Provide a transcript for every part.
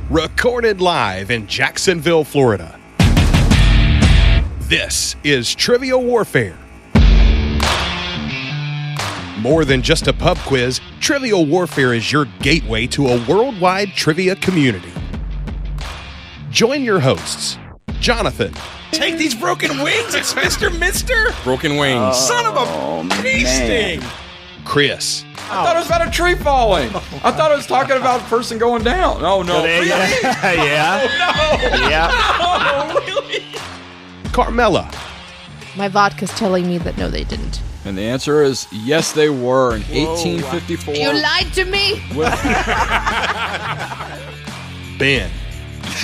recorded live in Jacksonville, Florida. This is Trivial Warfare. More than just a pub quiz, Trivial Warfare is your gateway to a worldwide trivia community. Join your hosts, Jonathan. Take these broken wings, it's Mister! Broken wings. Son of a bee sting! Chris. I thought it was about a tree falling. I thought it was talking about a person going down. Oh, no. Really? Yeah. Oh, really? Carmela. My vodka's telling me that no, they didn't. And the answer is yes, they were in 1854. You lied to me! Ben.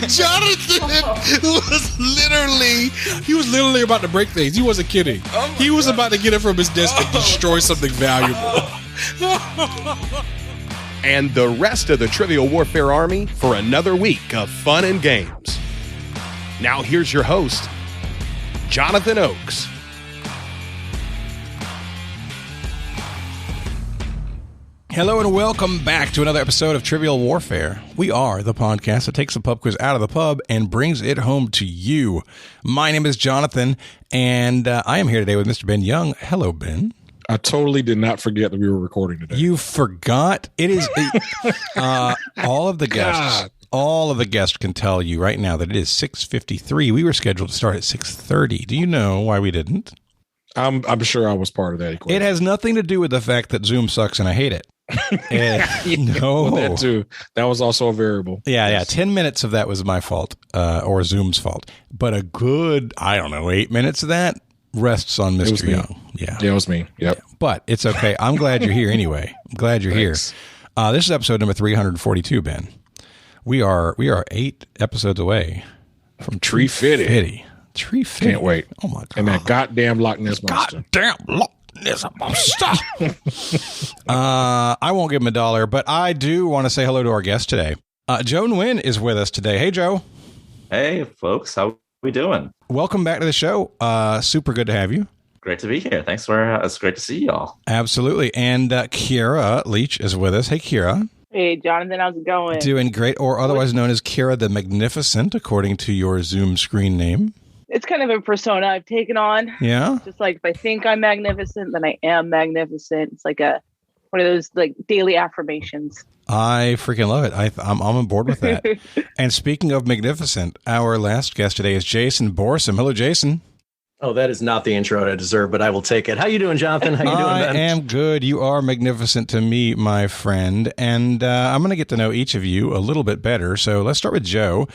Jonathan was literally about to break things. He wasn't kidding. He was about to get it from his desk and destroy something valuable. And the rest of the Trivial Warfare Army for another week of fun and games. Now here's your host, Jonathan Oakes. Hello and welcome back to another episode of Trivial Warfare. We are the podcast that takes the pub quiz out of the pub and brings it home to you. My name is Jonathan, and I am here today with Mr. Ben Young. Hello, Ben. I totally did not forget that we were recording today. You forgot? It is all of the guests. God. All of the guests can tell you right now that it is 6:53. We were scheduled to start at 6:30. Do you know why we didn't? I'm sure I was part of that equation. It has nothing to do with the fact that Zoom sucks and I hate it. No, well, that too. That was also a variable. Yeah. 10 minutes of that was my fault, or Zoom's fault. But a good, 8 minutes of that rests on Mr. Young. Yeah, it was me. Yep. Yeah. But it's okay. I'm glad you're here anyway. I'm glad you're here. This is episode number 342, Ben. We are 8 episodes away from Tree Fitty. Tree Fitty. Can't wait. Oh my god. And that goddamn Loch Ness monster. I won't give him $1, but I do want to say hello to our guest today. Joe Nguyen is with us today. Hey, Joe. Hey, folks. How we doing? Welcome back to the show. Super good to have you. Great to be here. Thanks for it's great to see y'all. Absolutely. And Kierah Leach is with us. Hey, Kierah. Hey, Jonathan. How's it going? Doing great, or otherwise known as Kierah the Magnificent, according to your Zoom screen name. It's kind of a persona I've taken on. Yeah. Just like if I think I'm magnificent, then I am magnificent. It's like one of those like daily affirmations. I freaking love it. I'm on board with that. And speaking of magnificent, our last guest today is Jason Borsom. Hello, Jason. Oh, that is not the intro I deserve, but I will take it. How you doing, Jonathan? How you doing, Ben? I am good. You are magnificent to me, my friend. And I'm going to get to know each of you a little bit better. So let's start with Joe.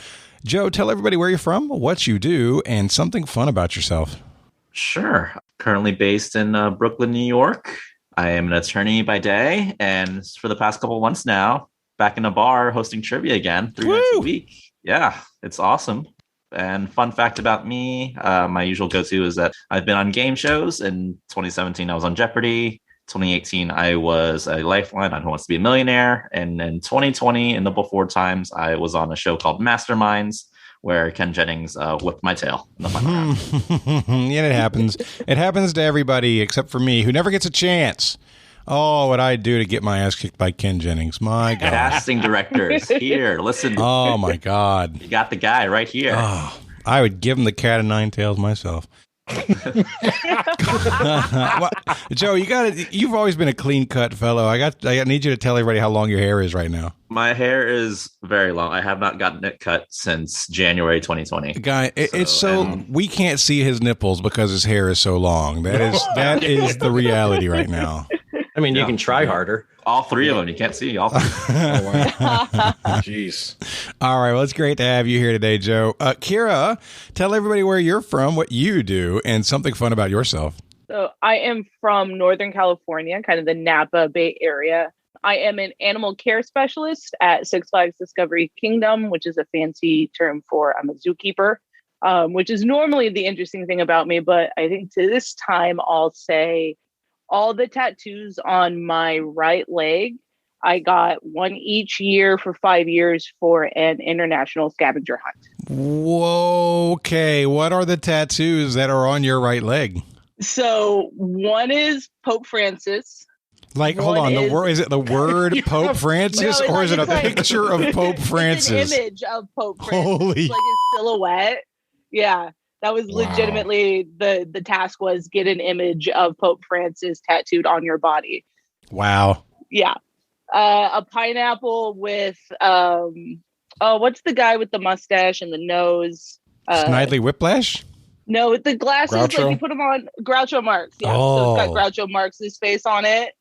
Joe, tell everybody where you're from, what you do, and something fun about yourself. Sure. Currently based in Brooklyn, New York. I am an attorney by day, and for the past couple of months now, back in a bar hosting trivia again, 3 nights a week. Yeah, it's awesome. And fun fact about me, my usual go-to is that I've been on game shows. In 2017, I was on Jeopardy! 2018, I was a Lifeline on Who Wants to Be a Millionaire. And in 2020, in the before times, I was on a show called Masterminds, where Ken Jennings whipped my tail in the final round. Yeah, it happens. It happens to everybody except for me, who never gets a chance. Oh, what I'd do to get my ass kicked by Ken Jennings. My God. Casting directors, here, listen. Oh, my God. You got the guy right here. Oh, I would give him the cat of nine tails myself. Well, Joe, you've always been a clean cut fellow. I need you to tell everybody how long your hair is right now. My hair is very long. I have not gotten it cut since January 2020. Guy, we can't see his nipples because his hair is so long. That is the reality right now. I mean, you can try harder. All 3 of them. You can't see all 3. Oh, wow. Jeez. All right. Well, it's great to have you here today, Joe. Kierah, tell everybody where you're from, what you do, and something fun about yourself. So I am from Northern California, kind of the Napa Bay area. I am an animal care specialist at Six Flags Discovery Kingdom, which is a fancy term for I'm a zookeeper, which is normally the interesting thing about me. But I think to this time, I'll say all the tattoos on my right leg, I got one each year for 5 years for an international scavenger hunt. Whoa, okay. What are the tattoos that are on your right leg? So one is Pope Francis. Like, hold on, is it the word Pope Francis, or is it a picture of Pope Francis? It's an image of Pope Francis. Holy. Like his silhouette. Yeah, that was legitimately the task was get an image of Pope Francis tattooed on your body. Wow. Yeah. A pineapple with, what's the guy with the mustache and the nose? Snidely Whiplash? No, with the glasses, Groucho? like you put them on Groucho Marx. Yeah, Oh. so it's got Groucho Marx's face on it.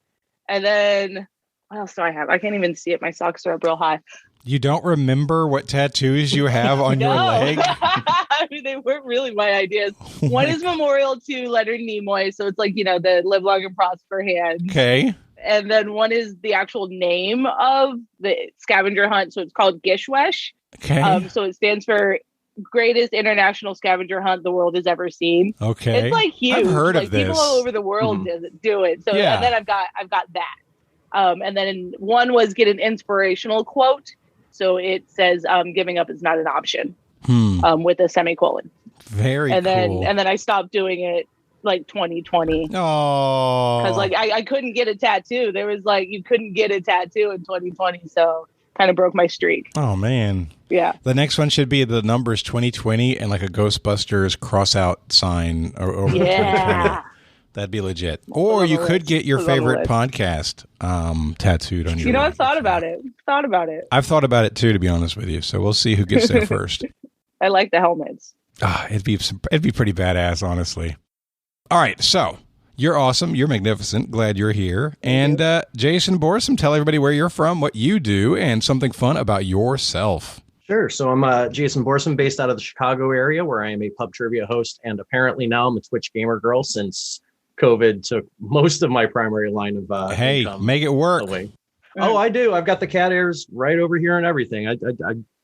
And then, what else do I have? I can't even see it. My socks are up real high. You don't remember what tattoos you have on your leg? I mean, they weren't really my ideas. One is memorial to Leonard Nimoy. So it's like, the live long and prosper hand. Okay. And then one is the actual name of the scavenger hunt. So it's called Gishwesh. Okay. So it stands for Greatest International Scavenger Hunt the World has ever seen. Okay. It's like huge. I've heard like of this. People all over the world do it. So and then I've got that. And then one was get an inspirational quote. So it says giving up is not an option. With a semicolon. Very and cool. then I stopped doing it like 2020. Oh. Because like I couldn't get a tattoo. There was like you couldn't get a tattoo in 2020. So kind of broke my streak. Oh man. Yeah. The next one should be the numbers 2020 and like a Ghostbusters cross out sign over 2020. That'd be legit. Or you could get your favorite podcast tattooed on your I've thought about it. I've thought about it too, to be honest with you. So we'll see who gets there first. I like the helmets. It'd be pretty badass, honestly. All right, so you're awesome. You're magnificent. Glad you're here. And Jason Borsom, tell everybody where you're from, what you do, and something fun about yourself. Sure. So I'm Jason Borsom, based out of the Chicago area, where I am a pub trivia host, and apparently now I'm a Twitch gamer girl since COVID took most of my primary line of hey, income make it work. away. Oh, I do. I've got the cat ears right over here and everything.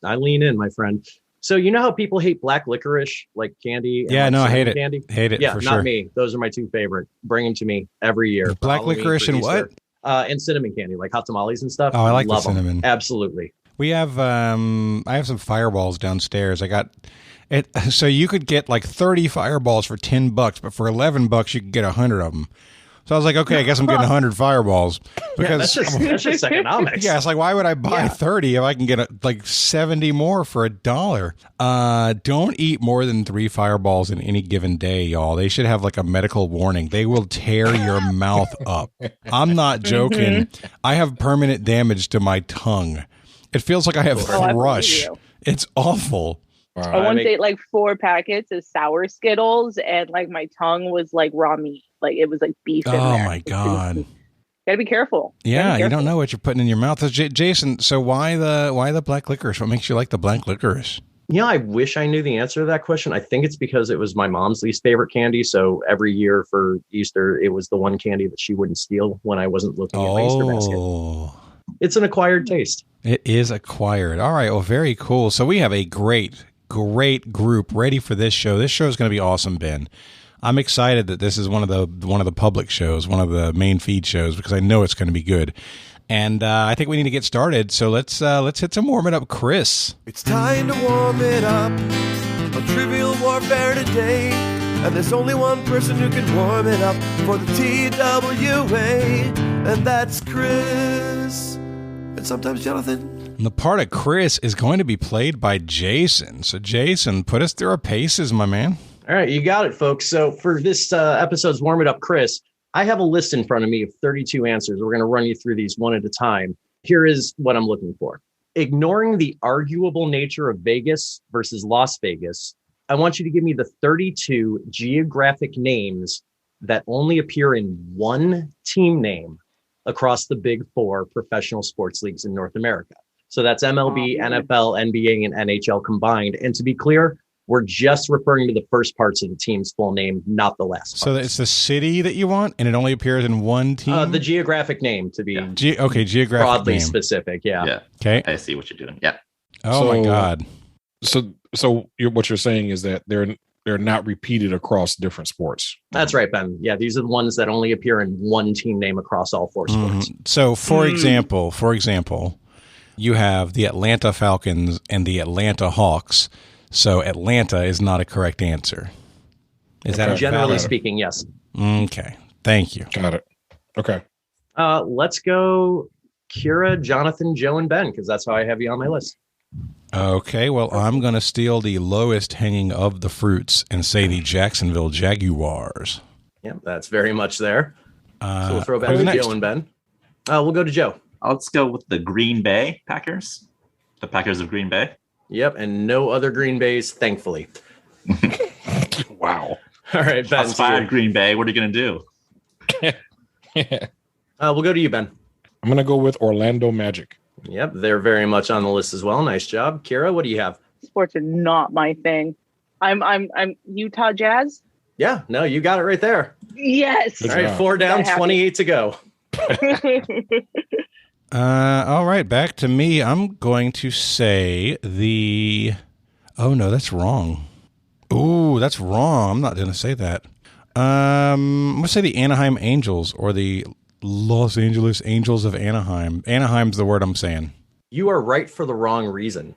I lean in, my friend. So you know how people hate black licorice, like candy? Yeah, no, I hate it. Candy? Hate it, yeah, for not sure. me. Those are my two favorite. Bring them to me every year. Black Halloween, licorice and Easter. what? And cinnamon candy, like hot tamales and stuff. Oh, I like the Love 'em. cinnamon. Absolutely. We have I have some fireballs downstairs. I got it. So you could get like 30 fireballs for $10, but for $11 you could get 100 of them. So I was like, okay, I guess I'm getting 100 fireballs because that's just economics. Yeah, it's like, why would I buy 30 if I can get like 70 more for $1? Don't eat more than 3 fireballs in any given day, y'all. They should have like a medical warning. They will tear your mouth up. I'm not joking. I have permanent damage to my tongue. It feels like I have thrush. It's awful. Wow. I once ate like 4 packets of sour Skittles, and like my tongue was like raw meat. Like it was like beef in there. Oh my God. Gotta be careful. Yeah, you don't know what you're putting in your mouth. Jason, so why the black licorice? What makes you like the black licorice? Yeah, I wish I knew the answer to that question. I think it's because it was my mom's least favorite candy. So every year for Easter, it was the one candy that she wouldn't steal when I wasn't looking at my Easter basket. It's an acquired taste. It is acquired. All right. Well, very cool. So we have a great group ready for this show. This show is going to be awesome, Ben. I'm excited that this is one of the public shows, one of the main feed shows, because I know it's going to be good. And I think we need to get started. So let's hit some warm it up, Chris. It's time to warm it up on Trivial Warfare today. And there's only one person who can warm it up for the TWA, and that's Chris. And sometimes Jonathan. And the part of Chris is going to be played by Jason. So Jason, put us through our paces, my man. All right, you got it, folks. So for this episode's Warm It Up, Chris, I have a list in front of me of 32 answers. We're going to run you through these one at a time. Here is what I'm looking for. Ignoring the arguable nature of Vegas versus Las Vegas, I want you to give me the 32 geographic names that only appear in one team name across the big 4 professional sports leagues in North America. So that's MLB, NFL, NBA, and NHL combined. And to be clear, we're just referring to the first parts of the team's full name, not the last So parts. it's the city that you want, and it only appears in one team? The geographic name, to be geographic broadly name. specific, yeah. Okay. I see what you're doing. Yeah. Oh, my God. So what you're saying is that they're not repeated across different sports. That's right, Ben. Yeah, these are the ones that only appear in one team name across all 4 sports. So, for example, you have the Atlanta Falcons and the Atlanta Hawks. So Atlanta is not a correct answer. Is that Generally valid? speaking, yes. Okay. Thank you. Got it. Okay. Let's go Kierah, Jonathan, Joe, and Ben, because that's how I have you on my list. Okay, well, I'm going to steal the lowest hanging of the fruits and say the Jacksonville Jaguars. Yeah, that's very much there. So we'll throw back who's to next? Joe and Ben. We'll go to Joe. Let's go with the Green Bay Packers. The Packers of Green Bay. Yep, and no other Green Bays, thankfully. Wow. All right, Ben. Shots fired, Green Bay. What are you going to do? We'll go to you, Ben. I'm going to go with Orlando Magic. Yep, they're very much on the list as well. Nice job. Kierah, what do you have? Sports are not my thing. I'm Utah Jazz. Yeah, no, you got it right there. Yes. All right, 4 down, That happened. 28 to go. All right, back to me. I'm going to say the... Oh, no, that's wrong. Ooh, that's wrong. I'm not going to say that. I'm going to say the Anaheim Angels or the Los Angeles Angels of Anaheim. Anaheim's the word I'm saying. You are right for the wrong reason.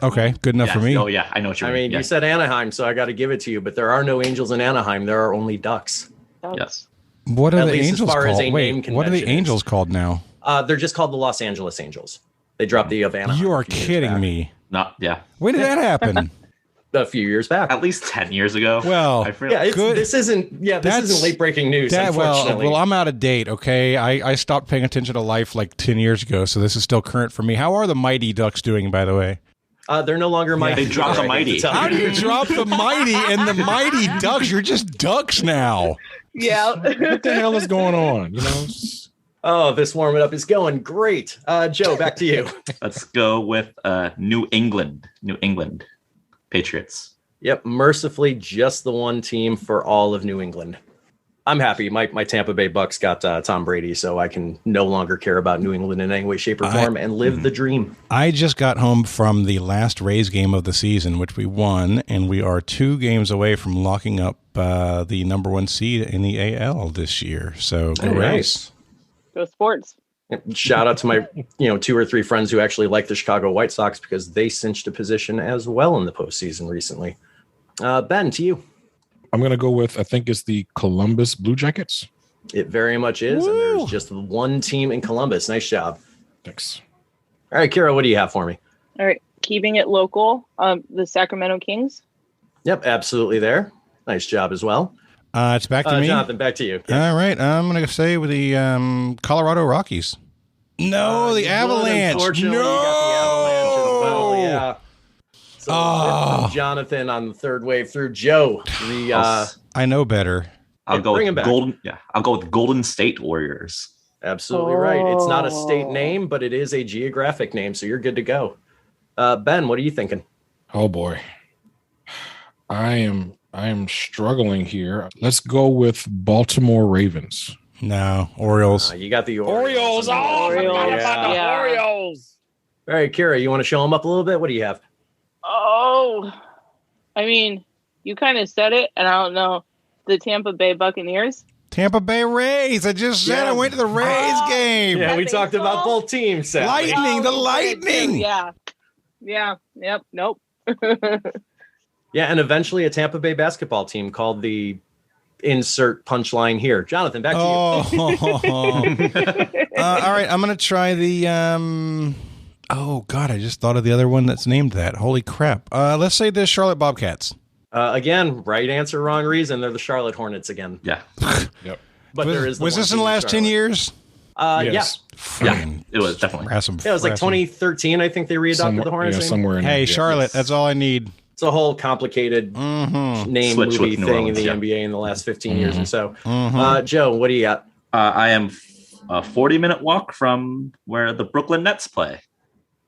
Okay, good enough for me. Oh, yeah, I know what you I mean. mean, Yeah. you said Anaheim, so I got to give it to you, but there are no Angels in Anaheim. There are only Ducks. Yes. What are At the least as Angels far as called? a Wait, name what are the convention is. Angels called now? They're just called the Los Angeles Angels. They dropped the of Anaheim. You are a few years kidding back. me. Not, yeah. When did that happen? A few years back. At least 10 years ago. Well, I feel Yeah, it's, Good. this isn't late breaking news, unfortunately. well, I'm out of date, okay? I stopped paying attention to life like 10 years ago, so this is still current for me. How are the Mighty Ducks doing, by the way? They're no longer mighty. They dropped the I hate mighty. to tell How do you drop the Mighty and the Mighty Ducks? You're just Ducks now. Yeah. What the hell is going on? You know, Oh, this warming up is going great. Joe, back to you. Let's go with New England Patriots. Yep, mercifully just the one team for all of New England. I'm happy. My Tampa Bay Bucks got Tom Brady, so I can no longer care about New England in any way, shape, or form and live the dream. I just got home from the last Rays game of the season, which we won, and we are 2 games away from locking up the number 1 seed in the AL this year. So, go Rays. Nice. Go sports. Shout out to my 2 or 3 friends who actually like the Chicago White Sox because they cinched a position as well in the postseason recently. Ben, to you. I'm going to go with, I think it's the Columbus Blue Jackets. It very much is. And there's just one team in Columbus. Nice job. Thanks. All right, Kierah, what do you have for me? All right. Keeping it local. The Sacramento Kings. Yep, absolutely there. Nice job as well. It's back to me. Jonathan, back to you. All right, I'm going to say with the Colorado Rockies. No, the Avalanche. Unfortunately, No. you got the Avalanche as well. Yeah. So Oh. Jonathan on the third wave through Joe. I know better. I'll go bring with him back. Golden. Yeah, I'll go with Golden State Warriors. Absolutely right. It's not a state name, but it is a geographic name, so you're good to go. Ben, what are you thinking? Oh boy. I am struggling here. Let's go with Baltimore Ravens. No, Orioles. You got the Orioles. Orioles. All right, Kierah, you want to show them up a little bit? What do you have? Oh, I mean, you kind of said it, and I don't know. The Tampa Bay Buccaneers. Tampa Bay Rays. I just said I went to the Rays game. Yeah, we Baseball? talked about both teams. Sadly. Lightning, the Oh, Lightning. Yeah. Yeah. Yep. Nope. Yeah, and eventually a Tampa Bay basketball team called the insert punchline here. Jonathan, back to you. All right, I'm going to try the... Oh, God, I just thought of the other one that's named that. Holy crap. Let's say the Charlotte Bobcats. Again, right answer, wrong reason. They're the Charlotte Hornets again. Yeah. Yep. But there is Was this in the last 10 years? Yes. Friggin' It was definitely. Yeah, it was like 2013, I think they readopted the Hornets. name. somewhere in Hey, there. Charlotte, that's all I need. It's a whole complicated name Switch movie with New thing in the Orleans, NBA in the last 15 years or so. Mm-hmm. Joe, what do you got? I am a 40-minute walk from where the Brooklyn Nets play.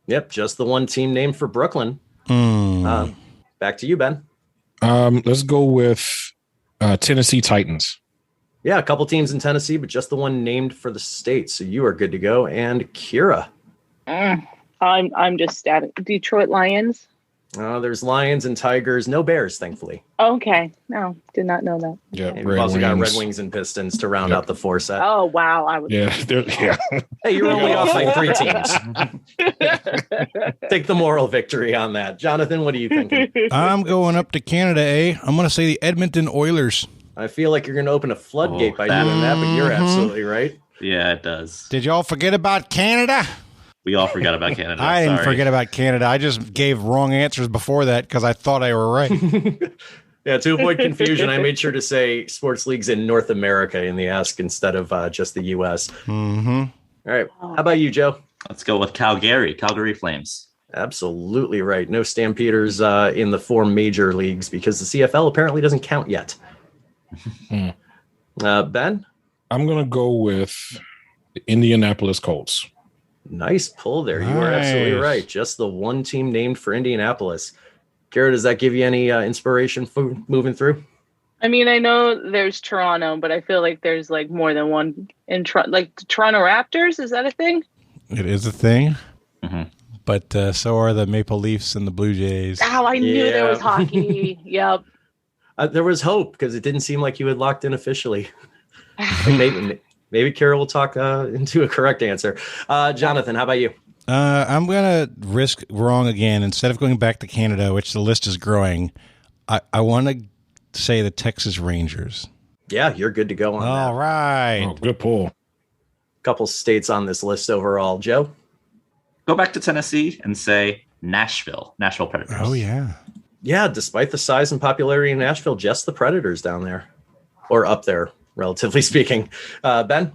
Yep, just the one team named for Brooklyn. Mm. Back to you, Ben. Let's go with Tennessee Titans. Yeah, a couple teams in Tennessee, but just the one named for the state. So you are good to go. And Kierah. I'm just static. Detroit Lions. There's Lions and Tigers, no Bears, thankfully. Okay. No, did not know that. Yeah, And we've also got Red Wings and Pistons to round out the 4 set. Oh wow. I was. Yeah, yeah. Hey, you were only off like 3 teams. Take the moral victory on that. Jonathan, what are you thinking? I'm going up to Canada, I'm going to say the Edmonton Oilers. I feel like you're going to open a floodgate by doing that, but you're absolutely right. Yeah, it does. Did y'all forget about Canada? We all forgot about Canada. I didn't Sorry. forget about Canada. I just gave wrong answers before that because I thought I were right. Yeah, to avoid confusion, I made sure to say sports leagues in North America in the ask instead of just the U.S. Mm-hmm. All right. How about you, Joe? Let's go with Calgary Flames. Absolutely right. No Stampeders in the 4 major leagues because the CFL apparently doesn't count yet. Ben? I'm going to go with the Indianapolis Colts. Nice pull there. You are absolutely right. Just the one team named for Indianapolis. Kierah, does that give you any inspiration for moving through? I mean, I know there's Toronto, but I feel like there's like more than one in like the Toronto Raptors. Is that a thing? It is a thing. Mm-hmm. But so are the Maple Leafs and the Blue Jays. Oh, I knew there was hockey. Yep. There was hope because it didn't seem like you had locked in officially. Maybe Kierah will talk into a correct answer. Jonathan, how about you? I'm going to risk wrong again. Instead of going back to Canada, which the list is growing, I want to say the Texas Rangers. Yeah, you're good to go on that. All right. Oh, good pull. Couple states on this list overall. Joe? Go back to Tennessee and say Nashville Predators. Oh, yeah. Yeah, despite the size and popularity in Nashville, just the Predators down there. Or up there, relatively speaking. Ben?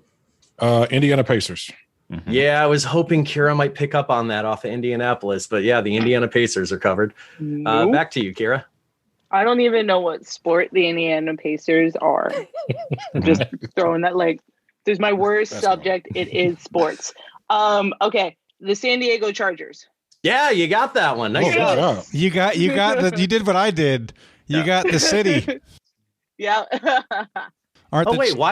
Indiana Pacers. Mm-hmm. Yeah, I was hoping Kierah might pick up on that off of Indianapolis, but yeah, the Indiana Pacers are covered. Nope. Back to you, Kierah. I don't even know what sport the Indiana Pacers are. Just throwing that like, there's my worst subject. It is sports. Okay, the San Diego Chargers. Yeah, you got that one. Nice job. You did what I did. You got the city. Yeah. Why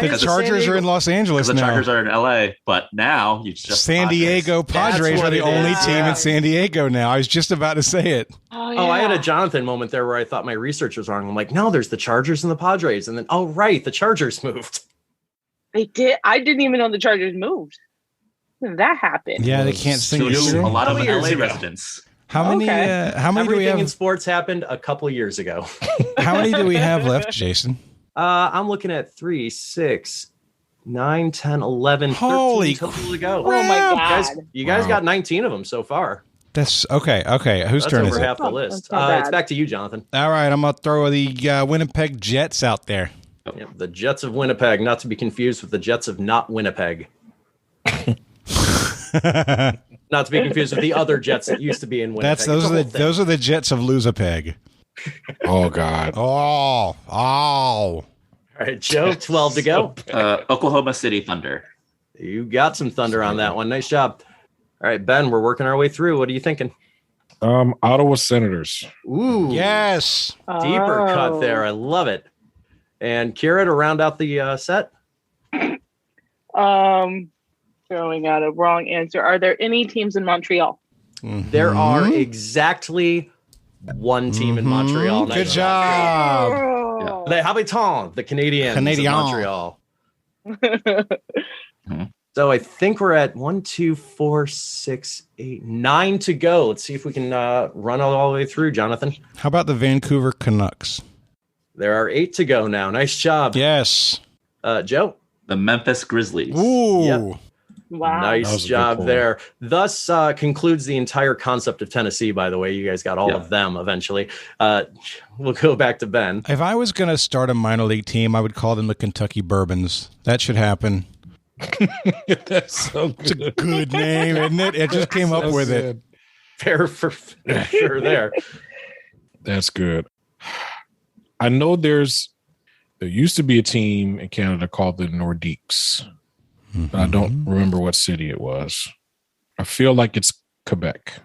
the Chargers are in Los Angeles the now? Chargers are in LA, but now you just San Diego Padres are the only team in San Diego now. I was just about to say it. Oh, I had a Jonathan moment there where I thought my research was wrong. I'm like, no, there's the Chargers and the Padres. And then, oh, right, the Chargers moved. They did. I didn't even know the Chargers moved. When did that happened? Yeah, they can't sing it. A lot of years LA ago. residents. How many do we have? Everything in sports happened a couple years ago. How many do we have left, Jason? I'm looking at 3, 6, 9, 10, 11, Holy 13 total to go. Oh my God. You guys got 19 of them so far. That's okay. Whose turn is over it? half the list. That's not bad. It's back to you, Jonathan. All right, I'm going to throw the Winnipeg Jets out there. Yeah, the Jets of Winnipeg, not to be confused with the Jets of not Winnipeg. Not to be confused with the other Jets that used to be in Winnipeg. Those are the Jets of Losapeg. Oh God. Oh. All right, Joe, 12 to go. Oklahoma City Thunder. You got some thunder on that one. Nice job. All right, Ben, we're working our way through. What are you thinking? Ottawa Senators. Ooh. Yes. Deeper cut there. I love it. And Kierah, to round out the set? Throwing out a wrong answer. Are there any teams in Montreal? Mm-hmm. There are exactly one team in Montreal. Good job. Oh. Les Habitants, the Canadians of Montreal. So I think we're at 1, 2, 4, 6, 8, 9 to go. Let's see if we can run all the way through, Jonathan. How about the Vancouver Canucks? There are 8 to go now. Nice job. Yes. Joe? The Memphis Grizzlies. Ooh. Yep. Wow. Nice job there. Thus concludes the entire concept of Tennessee, by the way. You guys got all of them eventually. We'll go back to Ben. If I was going to start a minor league team, I would call them the Kentucky Bourbons. That should happen. That's so good. It's a good name, isn't it? It just came up with it. Fair for sure there. That's good. I know there used to be a team in Canada called the Nordiques. But I don't remember what city it was. I feel like it's Quebec.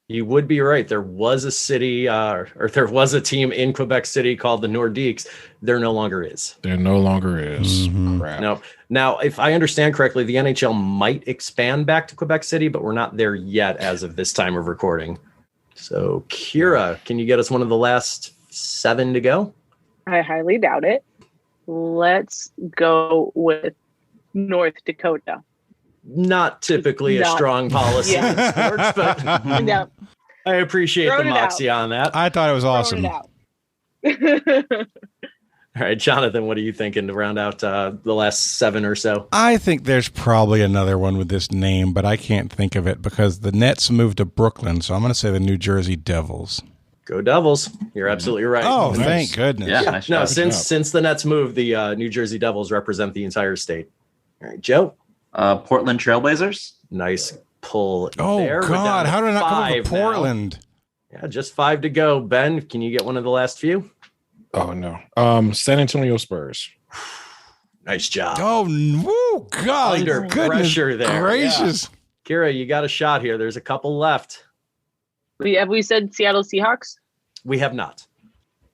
You would be right. There was a city or there was a team in Quebec City called the Nordiques. There no longer is. There no longer is. Crap. No. Now, if I understand correctly, the NHL might expand back to Quebec City, but we're not there yet as of this time of recording. So, Kierah, can you get us one of the last 7 to go? I highly doubt it. Let's go with North Dakota. Not typically a strong policy in sports, but No. I appreciate the moxie on that. I thought it was awesome. Throw it out. All right, Jonathan, what are you thinking to round out the last 7 or so? I think there's probably another one with this name, but I can't think of it because the Nets moved to Brooklyn, so I'm going to say the New Jersey Devils. Go Devils. You're absolutely right. Oh, thank goodness. Yeah, Yeah, nice no, job. since the Nets moved, the New Jersey Devils represent the entire state. All right, Joe. Portland Trailblazers. Nice pull. Oh, there. We're down God. to How did I not come up 5 with now. Portland? Yeah, just 5 to go. Ben, can you get one of the last few? Oh no. San Antonio Spurs. Nice job. Oh, woo, God. Under pressure there. Gracious. Kira, you got a shot here. There's a couple left. Have we said Seattle Seahawks? We have not.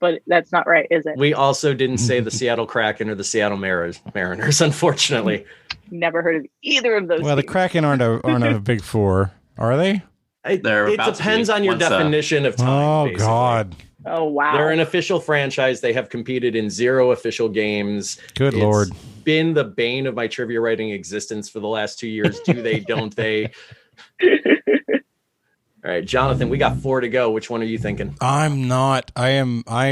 But that's not right, is it? We also didn't say the Seattle Kraken or the Seattle Mariners, unfortunately. Never heard of either of those. Well, the teams. Kraken aren't a big four, are they? It They're about to depends be on your once, definition of time. Oh, basically. God. Oh, wow. They're an official franchise. They have competed in 0 official games. Good Lord. Been the bane of my trivia writing existence for the last 2 years. Do they, don't they? All right, Jonathan, we got 4 to go. Which one are you thinking? I'm not. I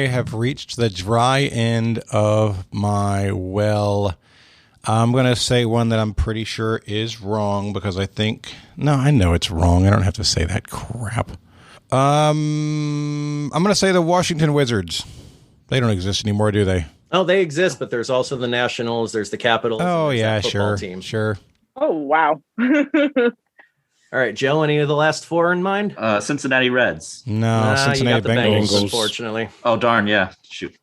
have reached the dry end of my well. I'm going to say one that I'm pretty sure is wrong because I know it's wrong. I don't have to say that crap. I'm going to say the Washington Wizards. They don't exist anymore, do they? Oh, they exist, but there's also the Nationals. There's the Capitals. Oh, and there's yeah, that football sure. team. Sure. Oh, wow. All right, Joe, any of the last 4 in mind? Cincinnati Reds. No, You Cincinnati got the Bengals. unfortunately. Oh, darn. Yeah. Shoot.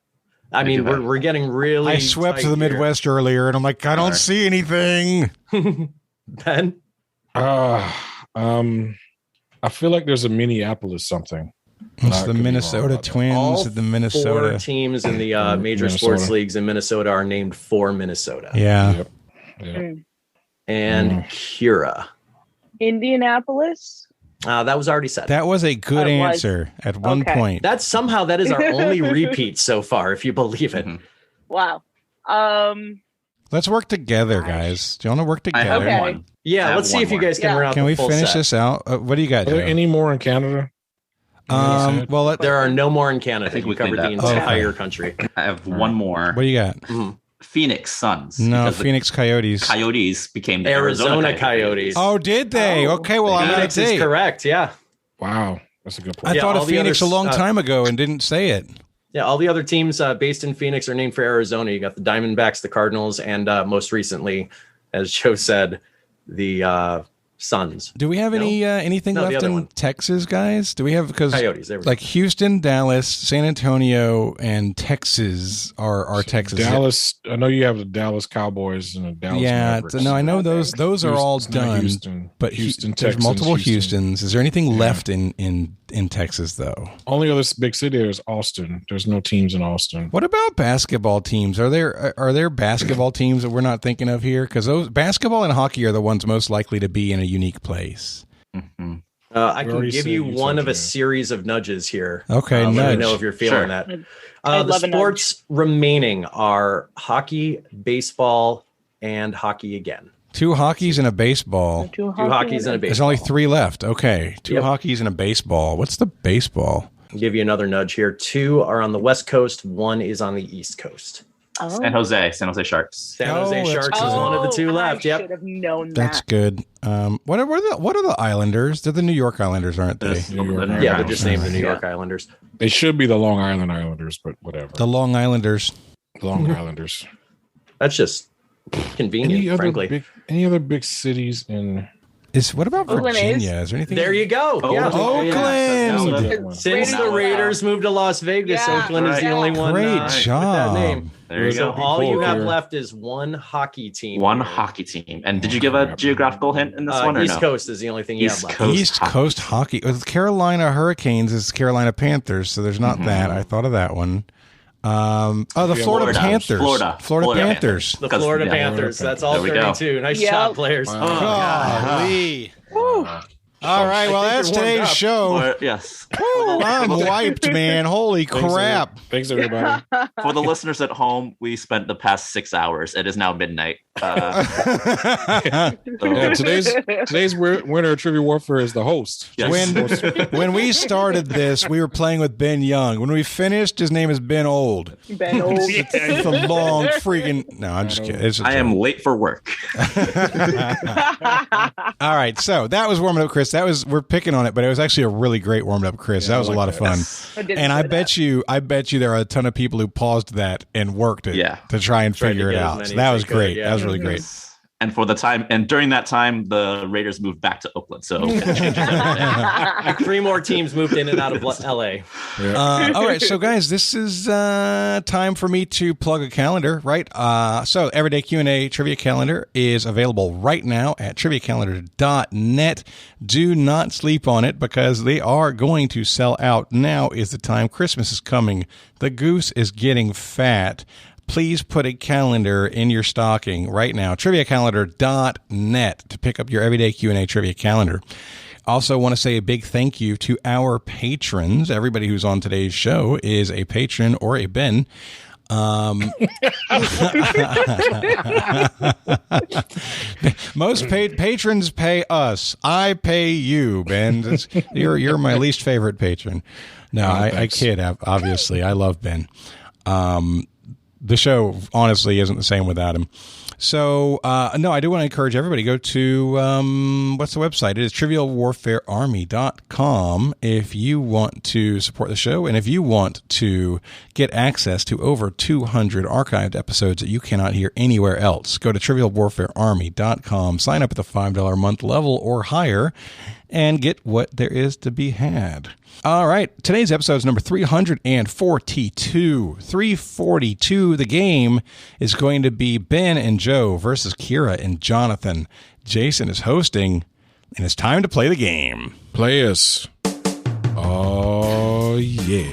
I mean, do have- we're getting really I swept tight to the here. Midwest earlier, and I'm like, I don't Alright. see anything. Ben? I feel like there's a Minneapolis something. It's I the could be wrong Minnesota about that. Twins All at the Minnesota. 4 teams in the major Minnesota. sports leagues in Minnesota are named for Minnesota. Yeah. Yep. Yeah. And Kira. Indianapolis? That was already said. That was a good Oh, it was. answer at one Okay. point. That is our only repeat so far, if you believe it. Mhm. Wow. Let's work together, guys. Do you want to work I have together? Okay. one. Yeah, I have let's see one if you more. guys can Yeah. run out Can the we full finish set. this out? What do you got, Are there Joe? any more in Canada? Well, There are no more in Canada. I think we we covered cleaned the that. entire Okay. country. I have one more. what do you got? Phoenix Suns. No, because the Phoenix Coyotes. Coyotes became the Arizona Coyotes. Oh, did they? Oh. Okay, well, I'm out of Phoenix is date. correct, yeah. Wow. That's a good I point. Yeah, thought all of the Phoenix others, a long time ago and didn't say it. Yeah, all the other teams based in Phoenix are named for Arizona. You got the Diamondbacks, the Cardinals, and most recently, as Joe said, the Suns. Do we have anything No, the left other in one. Texas, guys? Do we have because Coyotes. There we go. like Houston, Dallas, San Antonio, and Texas are Texas. Dallas. I know you have the Dallas Cowboys and the Dallas Yeah, Mavericks. no, I know those are all Houston- not done. Houston, But Houston, there's Texans, multiple Houston. Houstons. Is there anything left in Texas though? Only other big city there is Austin. There's no teams in Austin. What about basketball teams? Are there basketball teams that we're not thinking of here? Because those basketball and hockey are the ones most likely to be in a unique place. Mm-hmm. I We can already give said you Utah one of a Jazz. series of nudges here. Okay, Let me nudge. know if you're feeling Sure. that. I'd The love a nudge. sports remaining are hockey, baseball, and hockey again. 2 hockeys and a baseball. Two Hockeys and a baseball. There's only 3 left. Okay, 2 Yep. hockeys and a baseball. What's the baseball? I'll give you another nudge here. 2 are on the West Coast. 1 is on the East Coast. Oh. San Jose Sharks. San Jose that's Sharks is one of the 2 left. I Yep. should have known That's that. good. What are the Islanders? They're the New York Islanders, aren't they? There's New York. the Yeah, they're just named the New Yeah. York Islanders. They should be the Long Island Islanders, but whatever. The Long Islanders. Long Islanders. That's just convenient, frankly. Any other big cities in? What about Oakland Virginia? Is there anything? There you go. Oh, yeah. Oakland. That's a good one. Since the Raiders. Raiders moved to Las Vegas, Yeah. Oakland is the Right. only one Great with job. that name. There you So go. all you have Here. left is one hockey team. One hockey team. And did you give a geographical hint in this one or East no? Coast is the only thing you East have left. Coast. East Coast hockey. Carolina Hurricanes is Carolina Panthers, so there's not that. I thought of that one. The Florida Florida. Panthers. Florida Panthers. The Because- Florida yeah. Panthers. That's all There we go. 32. Nice Yep. job, players. Wow. Golly. Woo. All right, well, that's today's show. Yes. Woo, I'm wiped, man. Holy crap. Thanks, everybody. For the listeners at home, we spent the past 6 hours. It is now midnight. Yeah, today's winner of Trivia Warfare is the host. Yes. When we started this, we were playing with Ben Young. When we finished, his name is Ben Old. Ben Old. It's a long freaking... No, I'm just kidding. I am late for work. All right, so that was warming up, Chris. We're picking on it, but it was actually a really great warming up, Chris. That was a lot of fun. And I bet you there are a ton of people who paused that and worked it to try and figure it out. So that was great. That was really great. And for the time, and during that time, the Raiders moved back to Oakland. So 3 more teams moved in and out of LA. All right, so guys, this is time for me to plug a calendar, right? So Everyday Q&A Trivia Calendar is available right now at triviacalendar.net. Do not sleep on it because they are going to sell out. Now is the time. Christmas is coming. The goose is getting fat. Please put a calendar in your stocking right now, triviacalendar.net, to pick up your Everyday Q&A Trivia Calendar. Also want to say a big thank you to our patrons. Everybody who's on today's show is a patron or a Ben. Most patrons pay us. I pay you, Ben. You're my least favorite patron. No, I kid, obviously. I love Ben. The show, honestly, isn't the same without him. So, no, I do want to encourage everybody to go to, what's the website? It is trivialwarfarearmy.com if you want to support the show and if you want to get access to over 200 archived episodes that you cannot hear anywhere else. Go to trivialwarfarearmy.com, sign up at the $5 a month level or higher, and get what there is to be had. All right, today's episode is number 342. 342. The game is going to be Ben and Joe versus Kierah and Jonathan. Jason is hosting, and it's time to play the game. Play us. Oh, yeah.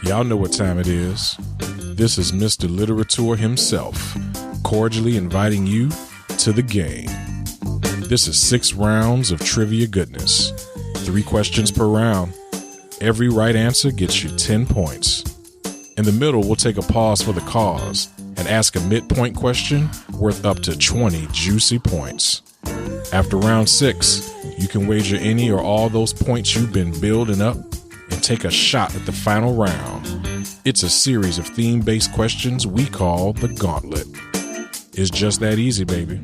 Y'all know what time it is. This is Mr. Literature himself, cordially inviting you to the game. This is 6 rounds of trivia goodness. 3 questions per round. Every right answer gets you 10 points. In the middle, we'll take a pause for the cause and ask a midpoint question worth up to 20 juicy points. After round 6, you can wager any or all those points you've been building up and take a shot at the final round. It's a series of theme-based questions we call the Gauntlet. It's just that easy, baby.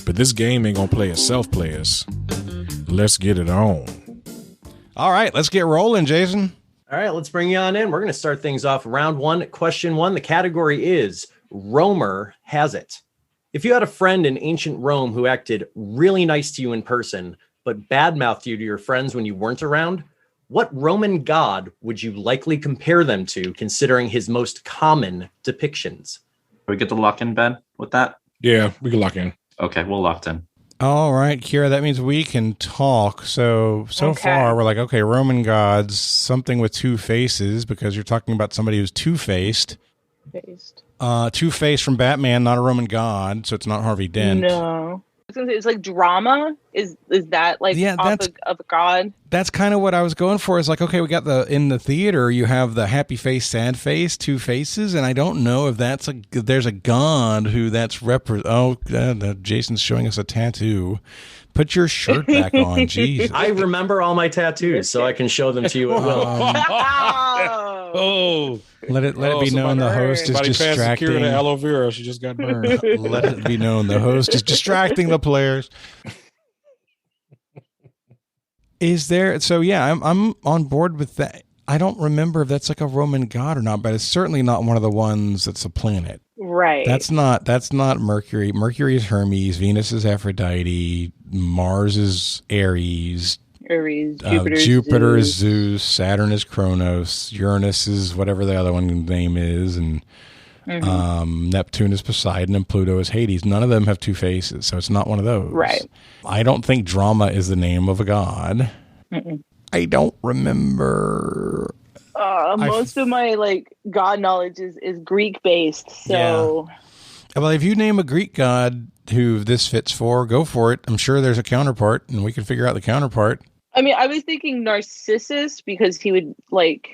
But this game ain't gonna play itself, players. Let's get it on. All right, let's get rolling, Jason. All right, let's bring you on in. We're going to start things off. Round 1, question 1. The category is Romer Has It. If you had a friend in ancient Rome who acted really nice to you in person, but badmouthed you to your friends when you weren't around, what Roman god would you likely compare them to, considering his most common depictions? We get to lock in, Ben, with that? Yeah, we can lock in. Okay, we'll lock in. All right, Kierah, that means we can talk. So far, we're like, okay, Roman gods, something with 2 faces, because you're talking about somebody who's two-faced. Two-Face from Batman, not a Roman god, so it's not Harvey Dent. No. It's like drama. Is that like of a god? That's kind of what I was going for. Is like, okay, we got in the theater, you have the happy face, sad face, 2 faces, and I don't know if there's a god who that's Jason's showing us a tattoo. Put your shirt back on, Jesus. I remember all my tattoos, so I can show them to you at will. Let it be known the host is distracting. Kierah to aloe vera. She just got burned. Let it be known the host is distracting the players. Is there? So yeah, I'm on board with that. I don't remember if that's like a Roman god or not, but it's certainly not one of the ones that's a planet. Right. That's not Mercury. Mercury is Hermes. Venus is Aphrodite. Mars is Ares. Jupiter is Zeus. Saturn is Kronos. Uranus is whatever the other one's name is, and Neptune is Poseidon, and Pluto is Hades. None of them have 2 faces, so it's not one of those. Right. I don't think drama is the name of a god. Mm-mm. I don't remember. Most of my god knowledge is Greek based. So, well, if you name a Greek god, who this fits for, go for it. I'm sure there's a counterpart, and we can figure out the counterpart. I mean, I was thinking Narcissus because he would like,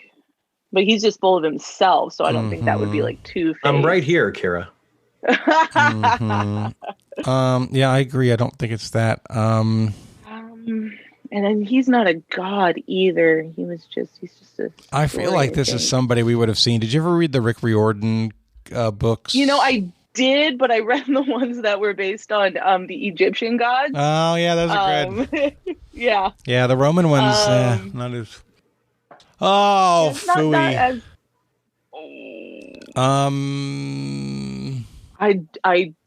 but he's just full of himself, so I don't think that would be like Two-Face. I'm right here, Kierah. Yeah, I agree. I don't think it's that. And then he's not a god either. He's just a. I feel like this is somebody we would have seen. Did you ever read the Rick Riordan books? I did, but I read the ones that were based on the Egyptian gods. Oh yeah, those are good. Yeah. Yeah, the Roman ones, not as. Oh, phooey. I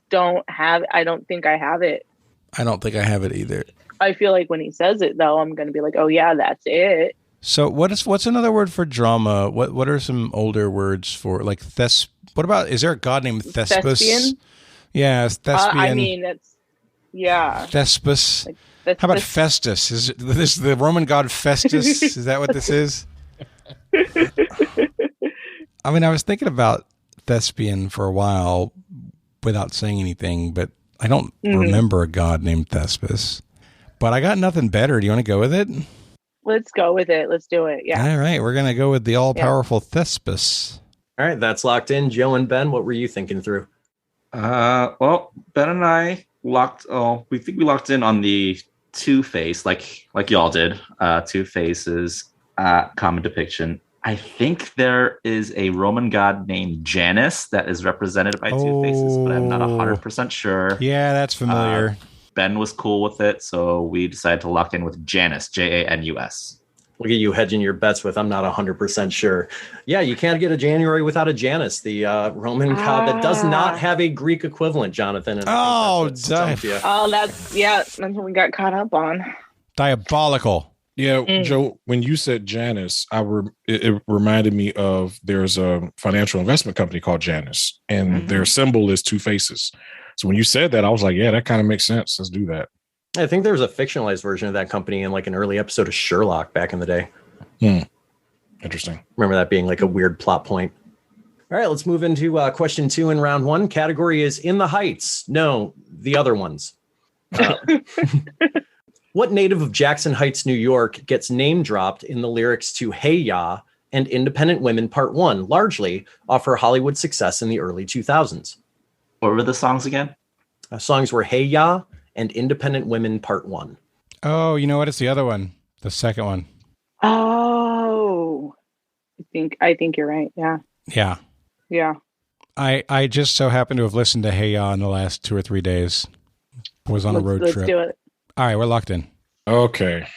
don't think I have it. I don't think I have it either. I feel like when he says it though, I'm gonna be like, oh yeah, that's it. So what's another word for drama? What are some older words for like what about, is there a god named Thespis? Thespian? Yeah, thespian. I mean, it's Thespis. Like How about Festus? Is this the Roman god Festus? Is that what this is? I mean, I was thinking about thespian for a while without saying anything, but I don't remember a god named Thespis. But I got nothing better. Do you want to go with it? Let's go with it. Let's do it. Yeah. All right. We're going to go with the all-powerful Thespis. All right, that's locked in. Joe and Ben, what were you thinking through? Well, Ben and I we think we locked in on the Two-Face, like y'all did. Two-Face's common depiction. I think there is a Roman god named Janus that is represented by two faces, but I'm not 100% sure. Yeah, that's familiar. Ben was cool with it, so we decided to lock in with Janus, Janus. Look at you hedging your bets with I'm not 100% sure. Yeah, you can't get a January without a Janus, the Roman god that does not have a Greek equivalent, Jonathan. And that's what we got caught up on. Diabolical. Yeah, Joe, when you said Janus, it reminded me of there's a financial investment company called Janus, and their symbol is two faces. So when you said that, I was like, yeah, that kind of makes sense. Let's do that. I think there was a fictionalized version of that company in like an early episode of Sherlock back in the day. Interesting. Remember that being like a weird plot point. All right, let's move into question 2 in round 1. Category is In the Heights. No, the other ones. What native of Jackson Heights, New York gets name dropped in the lyrics to Hey Ya and Independent Women Part 1, largely off her Hollywood success in the early 2000s? What were the songs again? Songs were Hey Ya and Independent Women Part 1. Oh, you know what? It's the other one. The second one. Oh, I think you're right. Yeah. Yeah. Yeah. I just so happen to have listened to Hey Ya in the last 2 or 3 days. Was on a road trip. Let's do it. All right, we're locked in. Okay.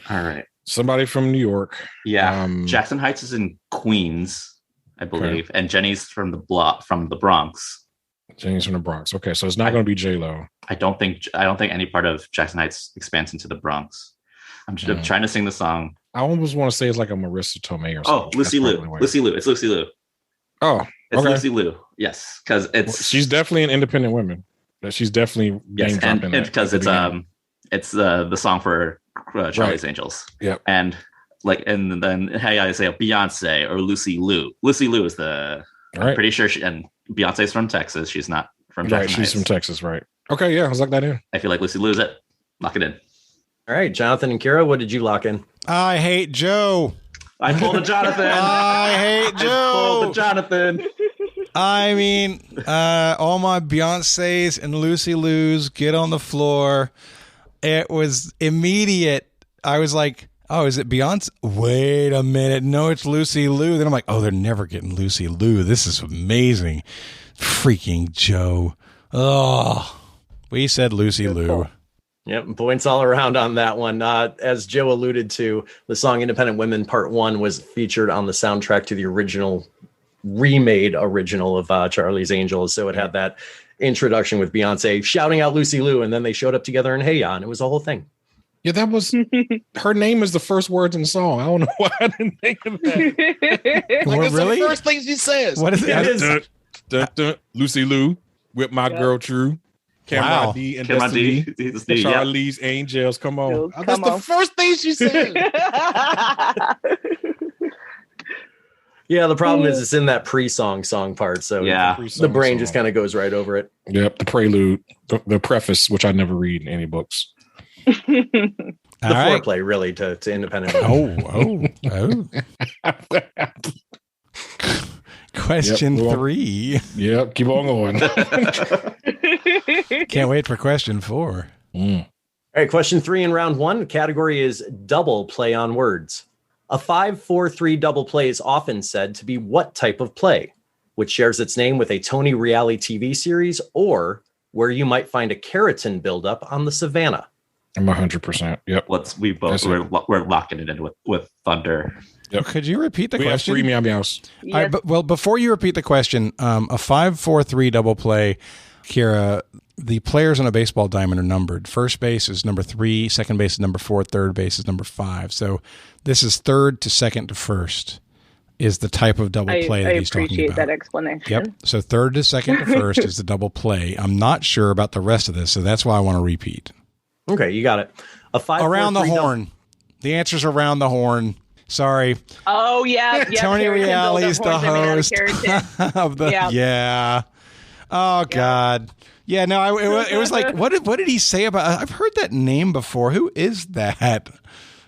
All right. Somebody from New York. Yeah. Jackson Heights is in Queens, I believe, and Jenny's from the Bronx. Jenny's from the Bronx. Okay, so it's not going to be J-Lo. I don't think any part of Jackson Heights expands into the Bronx. I'm just trying to sing the song. I almost want to say it's like a Marissa Tomei or something. Oh, Lucy Liu. Lucy Liu. It's Lucy Liu. Oh, it's Lucy Liu. Yes, because she's definitely an independent woman. She's definitely and because it's the song for Charlie's Angels. Yep. And then hey, I say Beyonce or Lucy Liu. Lucy Liu is I'm pretty sure and Beyonce's from Texas. She's not from Jackson Heights. She's from Texas, right? Okay, yeah, let's lock that in. I feel like Lucy Liu is it. Lock it in. All right, Jonathan and Kierah, what did you lock in? I hate Joe. I pulled a Jonathan. I hate Joe. I pulled a Jonathan. I mean, all my Beyoncé's and Lucy Liu's get on the floor. It was immediate. I was like, oh, is it Beyonce? Wait a minute. No, it's Lucy Liu. Then I'm like, oh, they're never getting Lucy Liu. This is amazing. Freaking Joe. Oh, we said Lucy Liu. Yep, points all around on that one. As Joe alluded to, the song Independent Women Part 1 was featured on the soundtrack to the remade original of Charlie's Angels. So it had that introduction with Beyonce shouting out Lucy Liu, and then they showed up together in Hey Ya, and it was a whole thing. Yeah, that was her name is the first words in the song. I don't know why I didn't think of that. Like, really? The first thing she says. What is it? Dun, dun, Lucy Liu with my girl True. Cameron D and Destiny. Charlie's Angels. Come on. That's the first thing she said. Yeah, the problem is it's in that pre-song part, so Yeah. the brain just kind of goes right over it. Yep, the prelude, the preface, which I never read in any books. The foreplay, really, to independent. Question 3. Yep, keep on going. Can't wait for question 4. All right, question 3 in round 1. The category is double play on words. A 5-4-3 double play is often said to be what type of play, which shares its name with a Tony reality TV series, or where you might find a keratin buildup on the savannah? I'm 100%. Yep. We're locking it in with Thunder. Yep. Could you repeat the we question? have 3 meow meows. Yes. All right, well, before you repeat the question, a 5-4-3 double play, Kierah, the players on a baseball diamond are numbered. First base is number 3, second base is number 4, third base is number 5. So this is third to second to first is the type of double play that he's talking about. I appreciate that explanation. Yep. So third to second to first is the double play. I'm not sure about the rest of this, so that's why I want to repeat. Okay, you got it. A 5-4-3 around the horn. The answer's around the horn. Sorry. Oh, yeah. Tony Reale's the host of the. Yeah. Oh, God. Yeah, no, it was like, what did he say about? I've heard that name before. Who is that?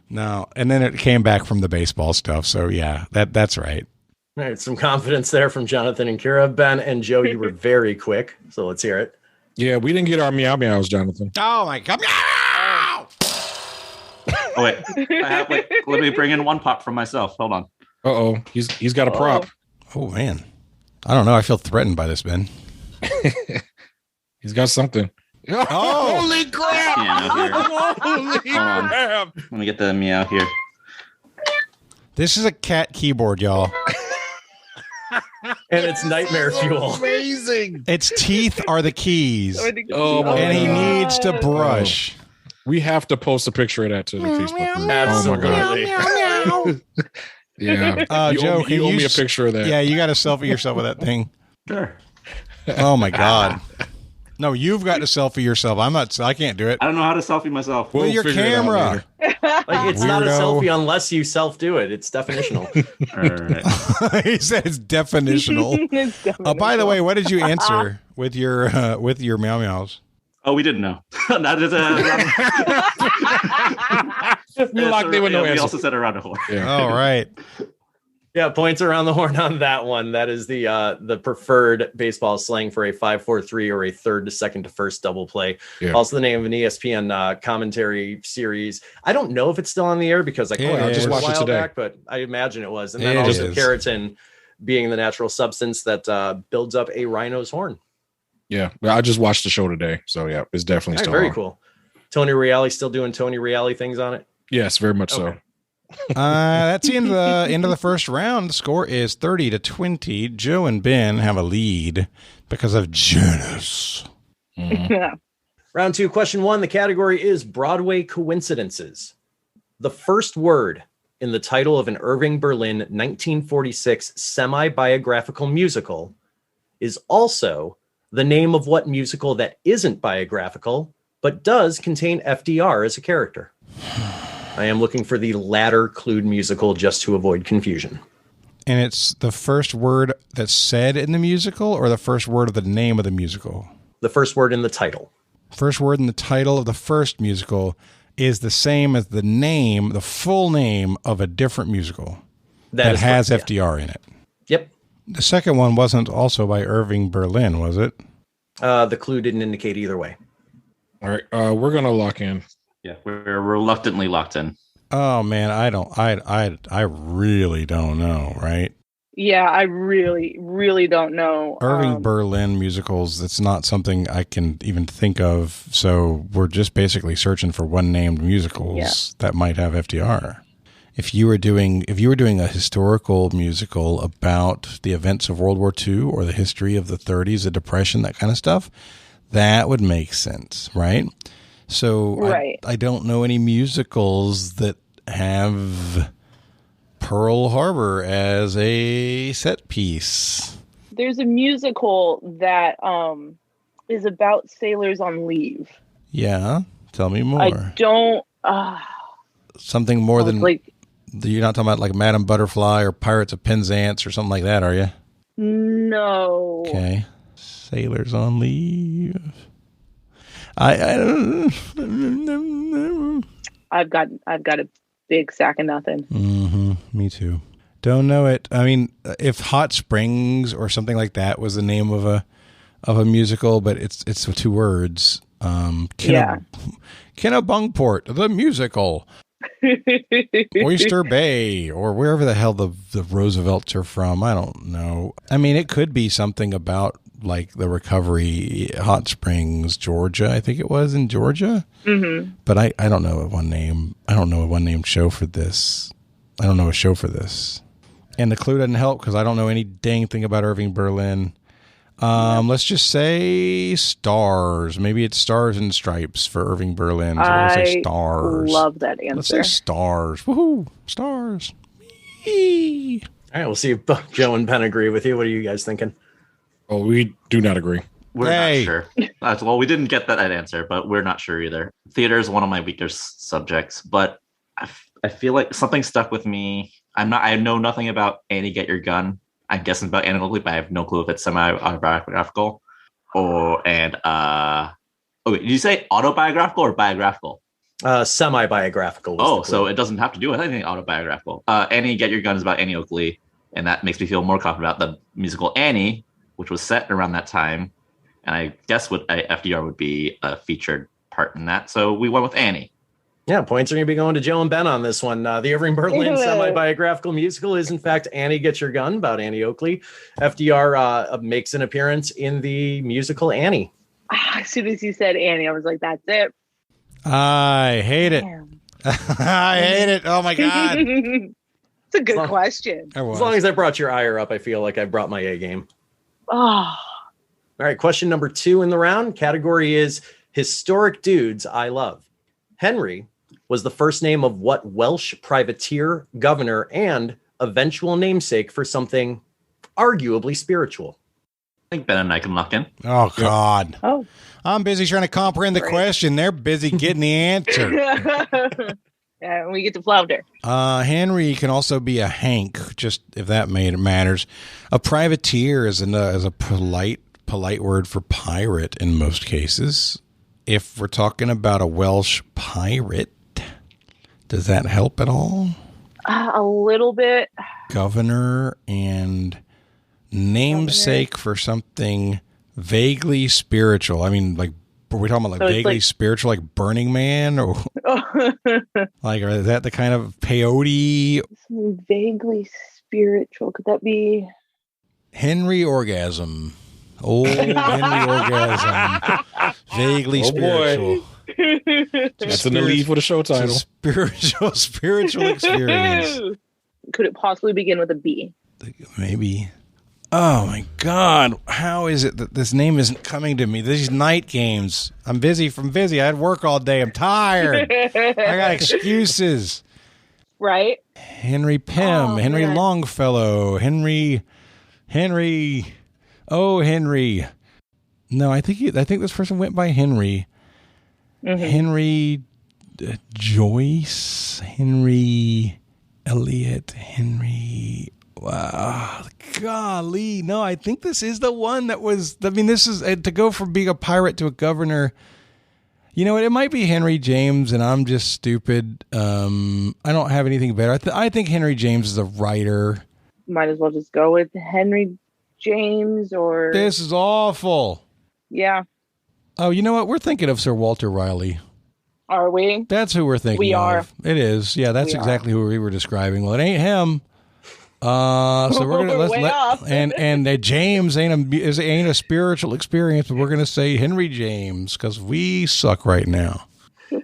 No, and then it came back from the baseball stuff. So yeah, that's right. All right, some confidence there from Jonathan and Kierah. Ben and Joe, you were very quick, so let's hear it. Yeah, we didn't get our meow meows, Jonathan. Oh my God! Meow! Oh wait, let me bring in one pop from myself. Hold on. He's got a prop. Oh man, I don't know. I feel threatened by this, Ben. He's got something. Oh, holy crap! Holy crap! Let me get the meow here. This is a cat keyboard, y'all. And it's nightmare fuel. Amazing. Its teeth are the keys. Oh my and he God. needs to brush. We have to post a picture of that to the Facebook group. Absolutely. Oh my God. Yeah. Joe, you owe me a picture of that. Yeah, you got to selfie yourself with that thing. Sure. Oh my God. No, you've got to selfie yourself. I can't do it. I don't know how to selfie myself. With your camera. Like, it's not a Weirdo. selfie unless you self-do it. It's definitional. All right. He said it's definitional. By the way, what did you answer with your meow meows? Oh, we didn't know. That is You locked in with no we answer. also said around the horn. Yeah. All right. Yeah, points around the horn on that one. That is the preferred baseball slang for a 5-4-3 or a third to second to first double play. Yeah. Also the name of an ESPN commentary series. I don't know if it's still on the air because I just watched it today. back, but I imagine it was. And then It also is. keratin being the natural substance that builds up a rhino's horn. Yeah. I just watched the show today. So yeah, it's definitely still Very on. cool. Tony Reale still doing Tony Reale things on it? Yes, very much Okay. so. That's the end of the first round. The score is 30-20. Joe and Ben have a lead because of Janus. Round 2, question 1. The category is Broadway coincidences. The first word in the title of an Irving Berlin 1946 semi-biographical musical is also the name of what musical that isn't biographical, but does contain FDR as a character. I am looking for the latter clued musical just to avoid confusion. And it's the first word that's said in the musical or the first word of the name of the musical? The first word in the title. First word in the title of the first musical is the same as the name, the full name of a different musical that is has correct, FDR in it. Yep. The second one wasn't also by Irving Berlin, was it? The clue didn't indicate either way. All right. We're going to lock in. Yeah, we're reluctantly locked in. Oh man, I really don't know, right? Yeah, I really don't know. Irving Berlin musicals, that's not something I can even think of. So we're just basically searching for one named musicals that might have FDR. If you were doing a historical musical about the events of World War II or the history of the 30s, the Depression, that kind of stuff, that would make sense, right? So Right. I don't know any musicals that have Pearl Harbor as a set piece. There's a musical that is about sailors on leave. Yeah, tell me more. I don't. Something more than like You're not talking about like Madame Butterfly or Pirates of Penzance or something like that, are you? No. Okay. Sailors on Leave. I've got a big sack of nothing. Mm-hmm. Me too. Don't know it. I mean, if Hot Springs or something like that was the name of a musical, but it's 2 words. Kennebunkport, the musical. Oyster Bay, or wherever the hell the Roosevelts are from. I don't know. I mean, it could be something about like the Recovery, Hot Springs, Georgia. I think it was in Georgia. Mm-hmm. But I don't know one name. I don't know a one-name show for this. I don't know a show for this. And the clue doesn't help because I don't know any dang thing about Irving Berlin. Let's just say Stars. Maybe it's Stars and Stripes for Irving Berlin. So we're gonna say Stars. Love that answer. Let's say Stars. Woohoo! Stars. Whee! All right, we'll see if Joe and Ben agree with you. What are you guys thinking? Oh, we do not agree. We're not sure. Well, we didn't get that answer, but we're not sure either. Theater is one of my weaker subjects, but I feel like something stuck with me. I know nothing about Annie Get Your Gun. I'm guessing about Annie Oakley, but I have no clue if it's semi-autobiographical did you say autobiographical or biographical? Semi-biographical. Oh, so it doesn't have to do with anything autobiographical. Annie Get Your Gun is about Annie Oakley, and that makes me feel more confident about the musical Annie, which was set around that time. And I guess FDR would be a featured part in that. So we went with Annie. Yeah, points are going to be going to Joe and Ben on this one. The Irving Berlin semi-biographical musical is, in fact, Annie Get Your Gun, about Annie Oakley. FDR makes an appearance in the musical Annie. As soon as you said Annie, I was like, that's it. I hate it. I hate it. Oh, my God. It's a good question. As long as I brought your ire up, I feel like I brought my A game. Oh. All right, question number 2 in the round. Category is Historic Dudes I Love. Henry was the first name of what Welsh privateer, governor, and eventual namesake for something arguably spiritual? I think Ben and I can lock in. Oh, God. Oh. I'm busy trying to comprehend the question. They're busy getting the answer. Yeah, we get to flounder. Henry can also be a Hank, just if that matters. A privateer is a polite word for pirate in most cases. If we're talking about a Welsh pirate, does that help at all? A little bit. Governor and namesake for something vaguely spiritual. I mean, like, are we talking about like vaguely spiritual, like Burning Man, or like, or is that the kind of peyote? Something vaguely spiritual. Could that be Henry Orgasm? Old Henry Orgasm. Vaguely spiritual. That's in the lead for the show title. Spiritual experience. Could it possibly begin with a B? Maybe. Oh my God. How is it that this name isn't coming to me? These night games. I'm busy. I had work all day. I'm tired. I got excuses. Right? Henry Pym, Henry man. Longfellow, Henry. Oh, Henry. No, I think this person went by Henry. Mm-hmm. Henry Joyce, Henry Elliot, Henry. Wow, golly. No, I think this is the one that was, I mean, this is to go from being a pirate to a governor. You know what? It might be Henry James, and I'm just stupid. I don't have anything better. I think Henry James is a writer. Might as well just go with Henry James or... This is awful. Yeah. Oh, you know what? We're thinking of Sir Walter Raleigh. Are we? That's who we're thinking of. We are. It is. Yeah, that's exactly who we were describing. Well, it ain't him. So we're gonna and James ain't a spiritual experience, but we're gonna say Henry James because we suck right now. All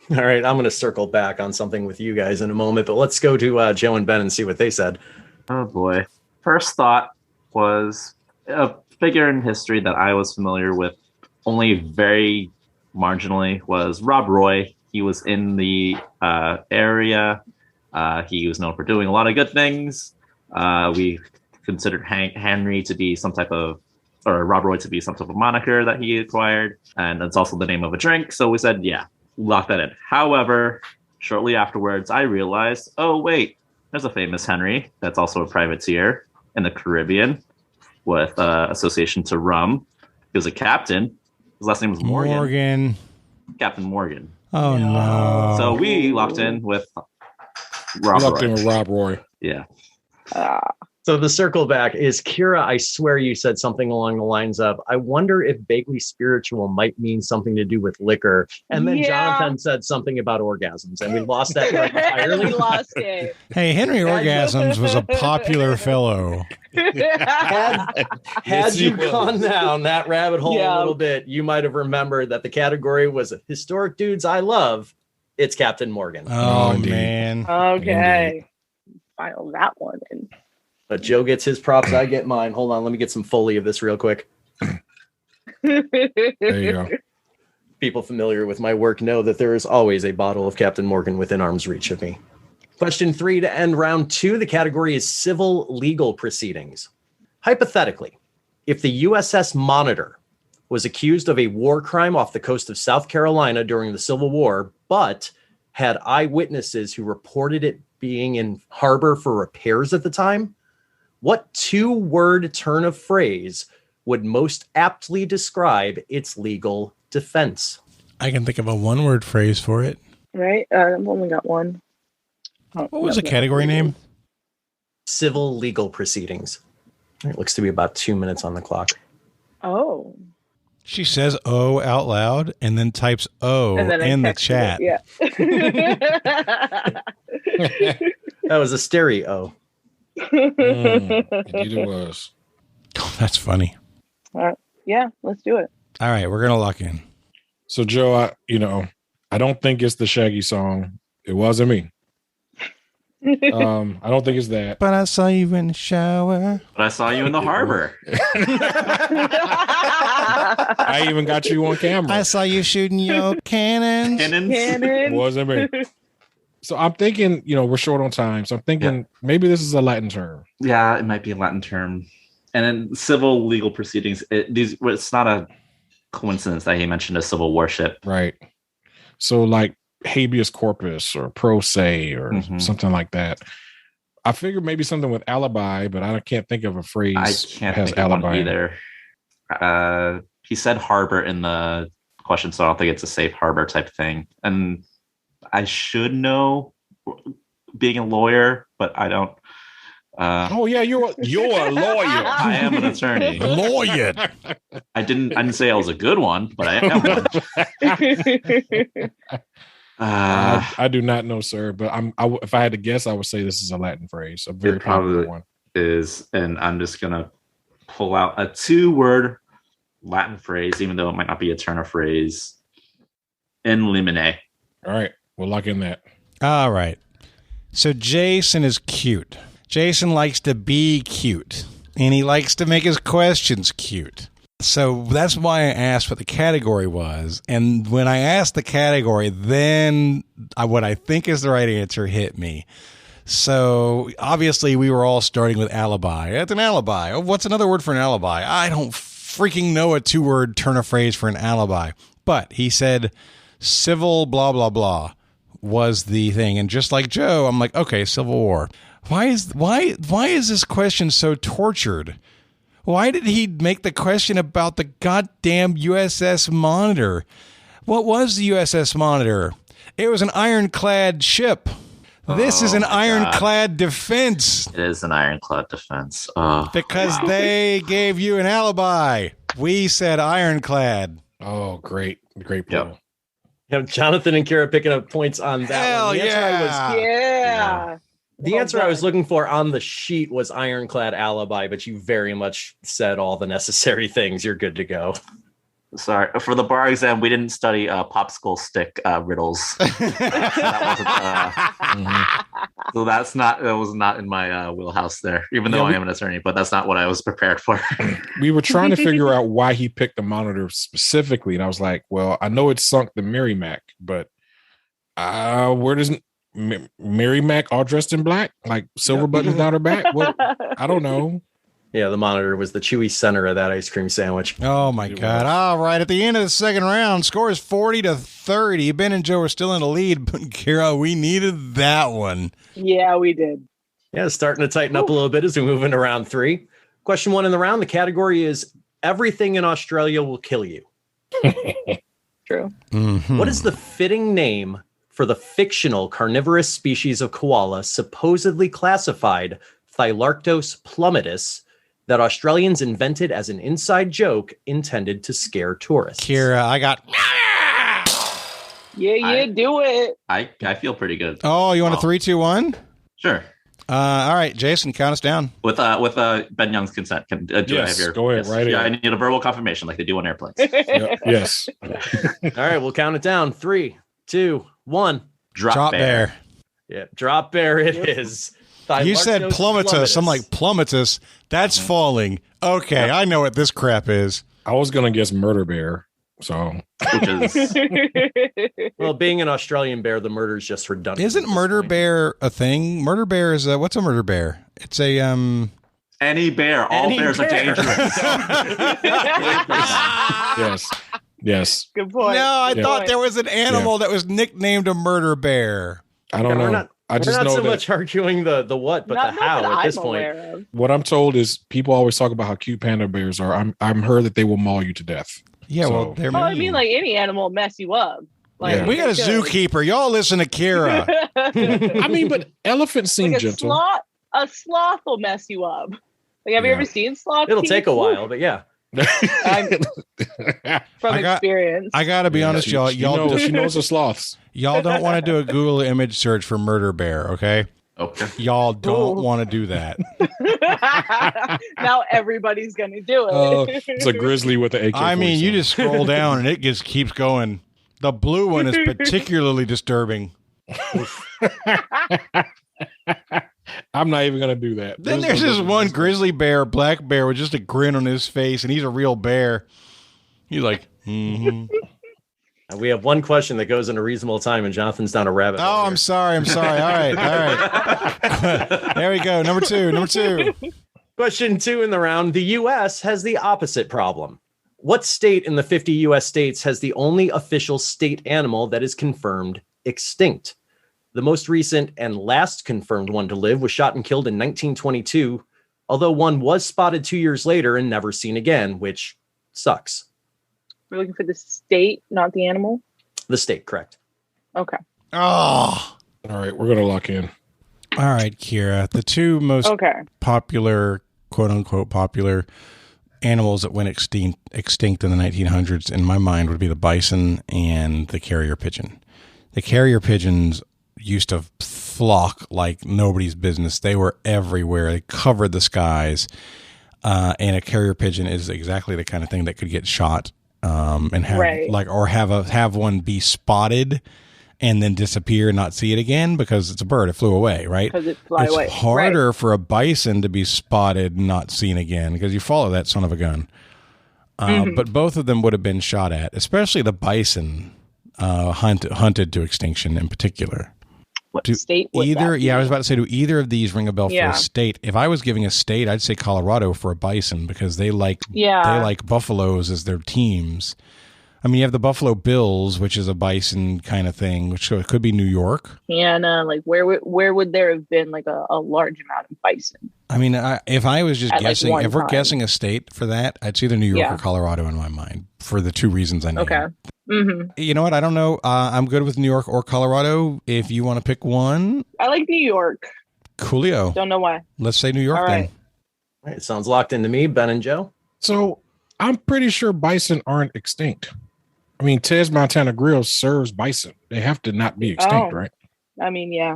right, I'm gonna circle back on something with you guys in a moment, but let's go to Joe and Ben and see what they said. Oh boy! First thought was a figure in history that I was familiar with only very marginally was Rob Roy. He was in the area. He was known for doing a lot of good things. We considered Henry to be Rob Roy to be some type of moniker that he acquired. And it's also the name of a drink. So we said, yeah, lock that in. However, Shortly afterwards, I realized, oh, wait, there's a famous Henry that's also a privateer in the Caribbean with association to rum. He was a captain. His last name was Morgan. Captain Morgan. Oh, no. So we locked in with Rob Roy. Yeah. So the circle back is, Kierah, I swear you said something along the lines of, I wonder if vaguely spiritual might mean something to do with liquor. And then Jonathan said something about orgasms, and we lost that right entirely. We lost it. Hey, Henry Orgasms was a popular fellow. Had you gone down that rabbit hole a little bit, you might have remembered that the category was historic dudes I love. It's Captain Morgan. Oh, man. Okay. File that one in. But Joe gets his props, I get mine. Hold on, let me get some Foley of this real quick. There you go. People familiar with my work know that there is always a bottle of Captain Morgan within arm's reach of me. Question 3 to end round 2. The category is civil legal proceedings. Hypothetically, if the USS Monitor was accused of a war crime off the coast of South Carolina during the Civil War, but had eyewitnesses who reported it being in harbor for repairs at the time, what 2-word turn of phrase would most aptly describe its legal defense? I can think of a 1-word phrase for it. Right? I've only got one. What was the category name? Civil legal proceedings. It looks to be about 2 minutes on the clock. Oh. She says "oh" out loud and then types "oh" in the chat. Yeah. That was a stereo. Indeed it was. Oh, that's funny. Yeah, let's do it. All right, we're gonna lock in. So Joe, I don't think it's the Shaggy song. It wasn't me. I don't think it's that. But I saw you in the shower. But I saw you in the harbor. I even got you on camera. I saw you shooting your cannons. It wasn't me. So I'm thinking, we're short on time. So I'm thinking maybe this is a Latin term. Yeah, it might be a Latin term. And in civil legal proceedings, it's not a coincidence that he mentioned a civil warship. Right. So like habeas corpus or pro se or something like that. I figured maybe something with alibi, but I can't think of a phrase I can't think of one either. He said harbor in the question, so I don't think it's a safe harbor type thing. And I should know, being a lawyer, but I don't. Oh yeah, you're a lawyer. I am an attorney. Lawyer. I didn't say I was a good one, but I am one. I do not know, sir. But if I had to guess, I would say this is a Latin phrase, a very popular one. Is, and I'm just gonna pull out a 2-word Latin phrase, even though it might not be a turn of phrase. In limine. All right, we'll lock in that. All right. So Jason is cute. Jason likes to be cute, and he likes to make his questions cute. So that's why I asked what the category was. And when I asked the category, then what I think is the right answer hit me. So obviously we were all starting with alibi. It's an alibi. Oh, what's another word for an alibi? I don't freaking know a 2-word turn of phrase for an alibi. But he said civil blah, blah, blah was the thing. And just like Joe, I'm like, okay, Civil War. Why is this question so tortured? Why did he make the question about the goddamn USS Monitor? What was the USS Monitor? It was an ironclad ship. This is an ironclad defense. It is an ironclad defense. Because they gave you an alibi. We said ironclad. Oh, great. Great point. Yep. Jonathan and Kierah picking up points on that. Hell one. Yeah. The answer I was looking for on the sheet was ironclad alibi, but you very much said all the necessary things. You're good to go. Sorry. For the bar exam, we didn't study popsicle stick riddles. So that was not in my wheelhouse there, even though I am an attorney, but that's not what I was prepared for. We were trying to figure out why he picked the Monitor specifically. And I was like, well, I know it sunk the Merrimack, but where does Mary Mac all dressed in black, like silver buttons down her back? What? I don't know. Yeah, the monitor was the chewy center of that ice cream sandwich. Oh my God! All right, at the end of the second round, score is 40-30. Ben and Joe are still in the lead, but Kierah, we needed that one. Yeah, we did. Yeah, starting to tighten up a little bit as we move into round 3. Question 1 in the round. The category is everything in Australia will kill you. True. Mm-hmm. What is the fitting name for the fictional carnivorous species of koala supposedly classified Thylarctos plummetus that Australians invented as an inside joke intended to scare tourists? Kierah, I got. Yeah, do it. I feel pretty good. Oh, you want a 3, 2, 1? Sure. All right, Jason, count us down. With Ben Young's consent, do I have your? Go ahead, right? Yeah, I need a verbal confirmation like they do on airplanes. Yes. All right, we'll count it down. 3, 2, 1. Drop bear. Yeah, drop bear it is. You said plummetus. I'm like, plummetus? That's falling. Okay, I know what this crap is. I was going to guess murder bear. So, Which is well, being an Australian bear, the murder is just redundant. Isn't murder bear a thing? Murder bear is what's a murder bear? It's a any bear. All Any bears bear. are dangerous. yes. Good point. No, I Good thought point. there was an animal that was nicknamed a murder bear. I don't know. I just we're not know so that much arguing the what, but Not the how that at this I'm point. aware of. what I'm told is people always talk about how cute panda bears are. I'm heard that they will maul you to death. Yeah, So- well, they're Well, I mean. mean, like any animal will mess you up. Like, Yeah. We got a good. zookeeper. Y'all listen to Kierah. I mean, but elephants seem Like gentle. a sloth will mess you up. Like, have you Yeah. ever seen sloth? It'll teeth? take a while, but yeah. From I got- experience. I got to be honest, y'all. She Y'all, knows, she knows the sloths. y'all don't want to do a Google image search for murder bear, okay? Okay. Y'all don't Ooh. want to do that. Now everybody's gonna do it. It's a grizzly with an AK. I mean, you just scroll down and it just keeps going. The blue one is particularly disturbing. I'm not even gonna do that. Then there's this one grizzly bear, black bear, with just a grin on his face, and he's a real bear. He's like, mm-hmm. We have one question that goes in a reasonable time, and Jonathan's down a rabbit hole. Oh, here. I'm sorry. All right. There we go. Number two. Question 2 in the round. The U.S. has the opposite problem. What state in the 50 U.S. states has the only official state animal that is confirmed extinct? The most recent and last confirmed one to live was shot and killed in 1922, although one was spotted 2 years later and never seen again, which sucks. We're looking for the state, not the animal. The state, correct. Okay. Oh. All right, we're gonna lock in. All right, Kierah. The two most Okay. popular, quote unquote, popular animals that went extinct in the 1900s, in my mind, would be the bison and the carrier pigeon. The carrier pigeons used to flock like nobody's business. They were everywhere. They covered the skies. And a carrier pigeon is exactly the kind of thing that could get shot and have Right. have one be spotted and then disappear and not see it again because it's a bird. It flew away, right? Because it fly It's away. harder for a bison to be spotted and not seen again because you follow that son of a gun. But both of them would have been shot at, especially the bison hunted to extinction in particular. What state would Either, that be? yeah, I was about to say, do either of these ring a bell Yeah. for a state? If I was giving a state, I'd say Colorado for a bison because they like buffaloes as their teams. I mean, you have the Buffalo Bills, which is a bison kind of thing, which so it could be New York. Hannah, like where would there have been like a large amount of bison? I mean, if I was just At, like, guessing, one if we're time. guessing a state for that, it's either New York Yeah. or Colorado in my mind for the two reasons I named. Okay. Mm-hmm. You know what? I don't know. I'm good with New York or Colorado. If you want to pick one, I like New York. coolio. Don't know why. Let's say New York All then. right. All right, sounds locked into me, Ben and Joe. So I'm pretty sure bison aren't extinct. I mean, Ted's Montana Grill serves bison. They have to not be extinct, Oh. right? I mean, yeah.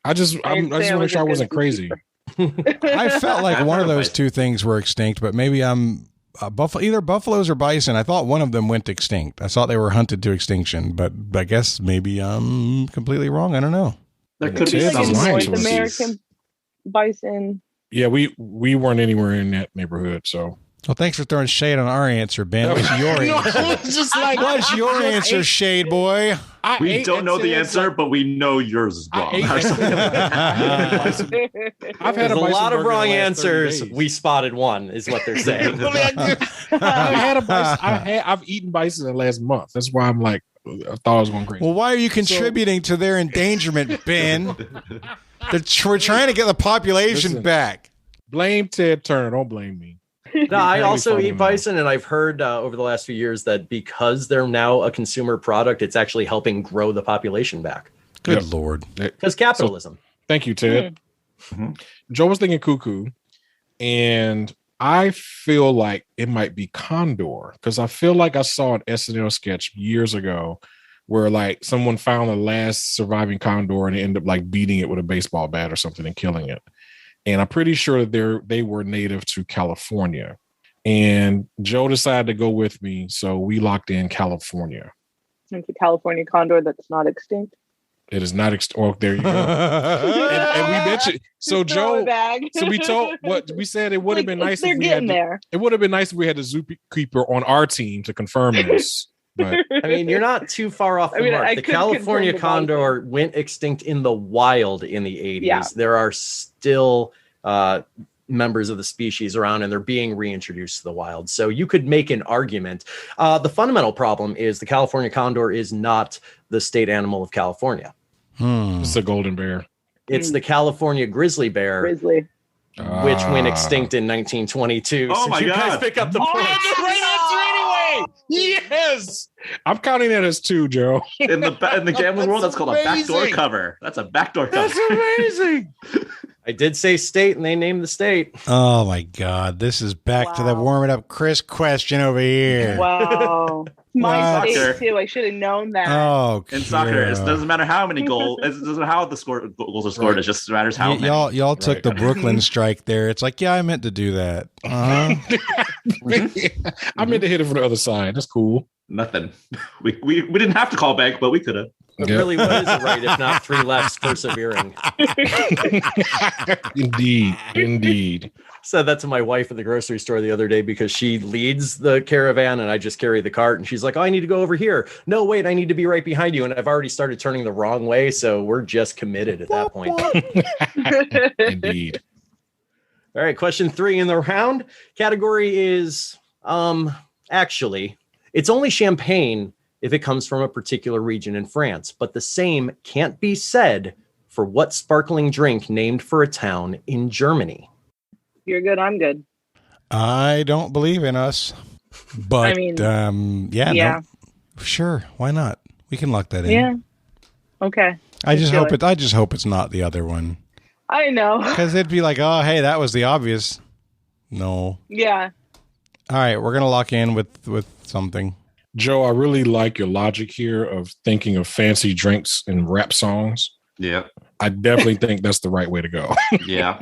I just want to make sure I wasn't crazy. I felt like I've one heard of of those bison. two things were extinct, but maybe I'm either buffaloes or bison. I thought one of them went extinct. I thought they were hunted to extinction, but I guess maybe I'm completely wrong. I don't know. There could be Ted's some is lying to North us. American bison. Yeah, we weren't anywhere in that neighborhood, so Well, thanks for throwing shade on our answer, Ben. What's your answer? Just like What's your answer, shade boy? We don't know the answer, but we know yours is wrong. I've had There's a lot of wrong answers. Days. We spotted one, is what they're saying. I've eaten bison in the last month. That's why I'm like, I thought I was going crazy. Well, why are you contributing to their endangerment, Ben? We're trying to get the population back. Blame Ted Turner. Don't blame me. No, I also eat bison, and I've heard over the last few years that because they're now a consumer product, it's actually helping grow the population back. Good Lord. Because capitalism. So, thank you, Ted. Mm-hmm. Joe was thinking cuckoo, and I feel like it might be condor, because I feel like I saw an SNL sketch years ago where like someone found the last surviving condor and they ended up like beating it with a baseball bat or something and killing it. And I'm pretty sure that they were native to California. And Joe decided to go with me, so we locked in California. It's a California condor that's not extinct. It is not extinct. Oh, there you go. and we mentioned so Joe. So we told what we said. It would have been nice if we had. It would have been nice if we had the zookeeper on our team to confirm this. But I mean, you're not too far off the mark. The California condor went extinct in the wild in the 80s. Yeah. There are still members of the species around, and they're being reintroduced to the wild. So you could make an argument. The fundamental problem is the California condor is not the state animal of California. It's a golden bear. It's the California grizzly bear. Grizzly. Which went extinct in 1922. Oh, my God. You guys pick up the point. That's the right answer anyway. Yes. I'm counting that as 2, Joe. In the gambling world, that's called a backdoor cover. That's a backdoor cover. That's amazing. I did say state, and they named the state. Oh, my God. This is back to the warming up Chris question over here. Wow. My state, too. I should have known that. Oh, in soccer, it doesn't matter how many goals. It doesn't matter how the goals are scored. It just matters how many. Y'all took the Brooklyn strike there. It's like, yeah, I meant to do that. I meant to hit it from the other side. That's cool. Nothing. We didn't have to call back, but we could have. But really, what is it right if not 3 lefts persevering? Indeed. Said that to my wife at the grocery store the other day because she leads the caravan and I just carry the cart. And she's like, oh, I need to go over here. No, wait, I need to be right behind you. And I've already started turning the wrong way. So we're just committed at that point. Indeed. All right. Question 3 in the round. Category is actually, it's only champagne if it comes from a particular region in France, but the same can't be said for what sparkling drink named for a town in Germany. You're good. I'm good. I don't believe in us, but I mean, yeah. No, sure. Why not? We can lock that in. Yeah. Okay. I just hope it's not the other one. I know. Because it'd be like, oh, hey, that was the obvious. No. Yeah. All right. We're going to lock in with something. Joe, I really like your logic here of thinking of fancy drinks and rap songs. Yeah. I definitely think that's the right way to go. Yeah.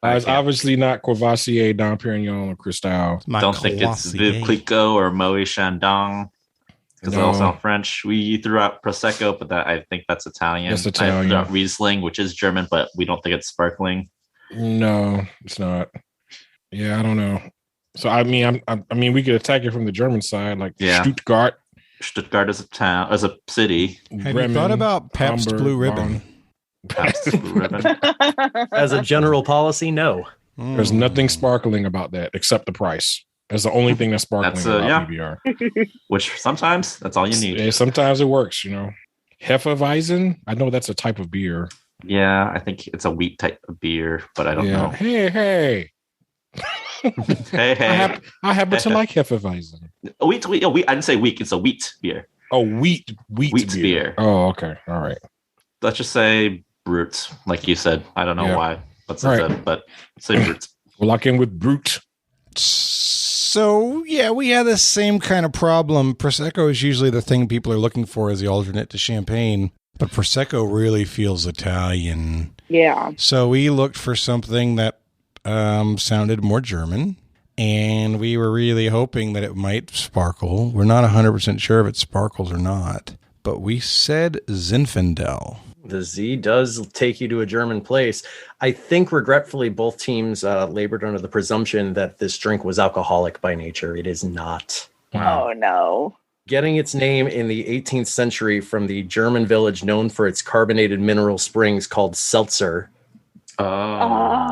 It's obviously not Courvoisier, Dom Perignon, or Cristal. Don't think it's Vive Clicquot or Moët Chandon because they all sound French. We threw out Prosecco, but I think that's Italian. That's Italian. I threw out Riesling, which is German, but we don't think it's sparkling. No, it's not. Yeah, I don't know. So I mean, we could attack it from the German side, like Stuttgart. Stuttgart is a town, as a city. Have you thought about Pabst Blue Ribbon? Pabst Blue Ribbon. As a general policy, no. There's nothing sparkling about that except the price. That's the only thing that's sparkling about PBR. Which sometimes that's all you need. Sometimes it works, you know. Hefeweizen, I know that's a type of beer. Yeah, I think it's a wheat type of beer, but I don't know. Hey. Hey. I happen to like Hefeweizen. Wheat. I didn't say weak. It's a wheat beer. Oh, wheat beer. Oh, okay. All right. Let's just say Brut, like you said. I don't know why. But say Brut. We'll lock in with Brut. So, yeah, we had the same kind of problem. Prosecco is usually the thing people are looking for as the alternate to champagne, but Prosecco really feels Italian. Yeah. So we looked for something that sounded more German, and we were really hoping that it might sparkle. We're not 100% sure if it sparkles or not, but we said Zinfandel. The Z does take you to a German place. I think, regretfully, both teams labored under the presumption that this drink was alcoholic by nature. It is not. Oh, no. Getting its name in the 18th century from the German village known for its carbonated mineral springs called Seltzer. Oh.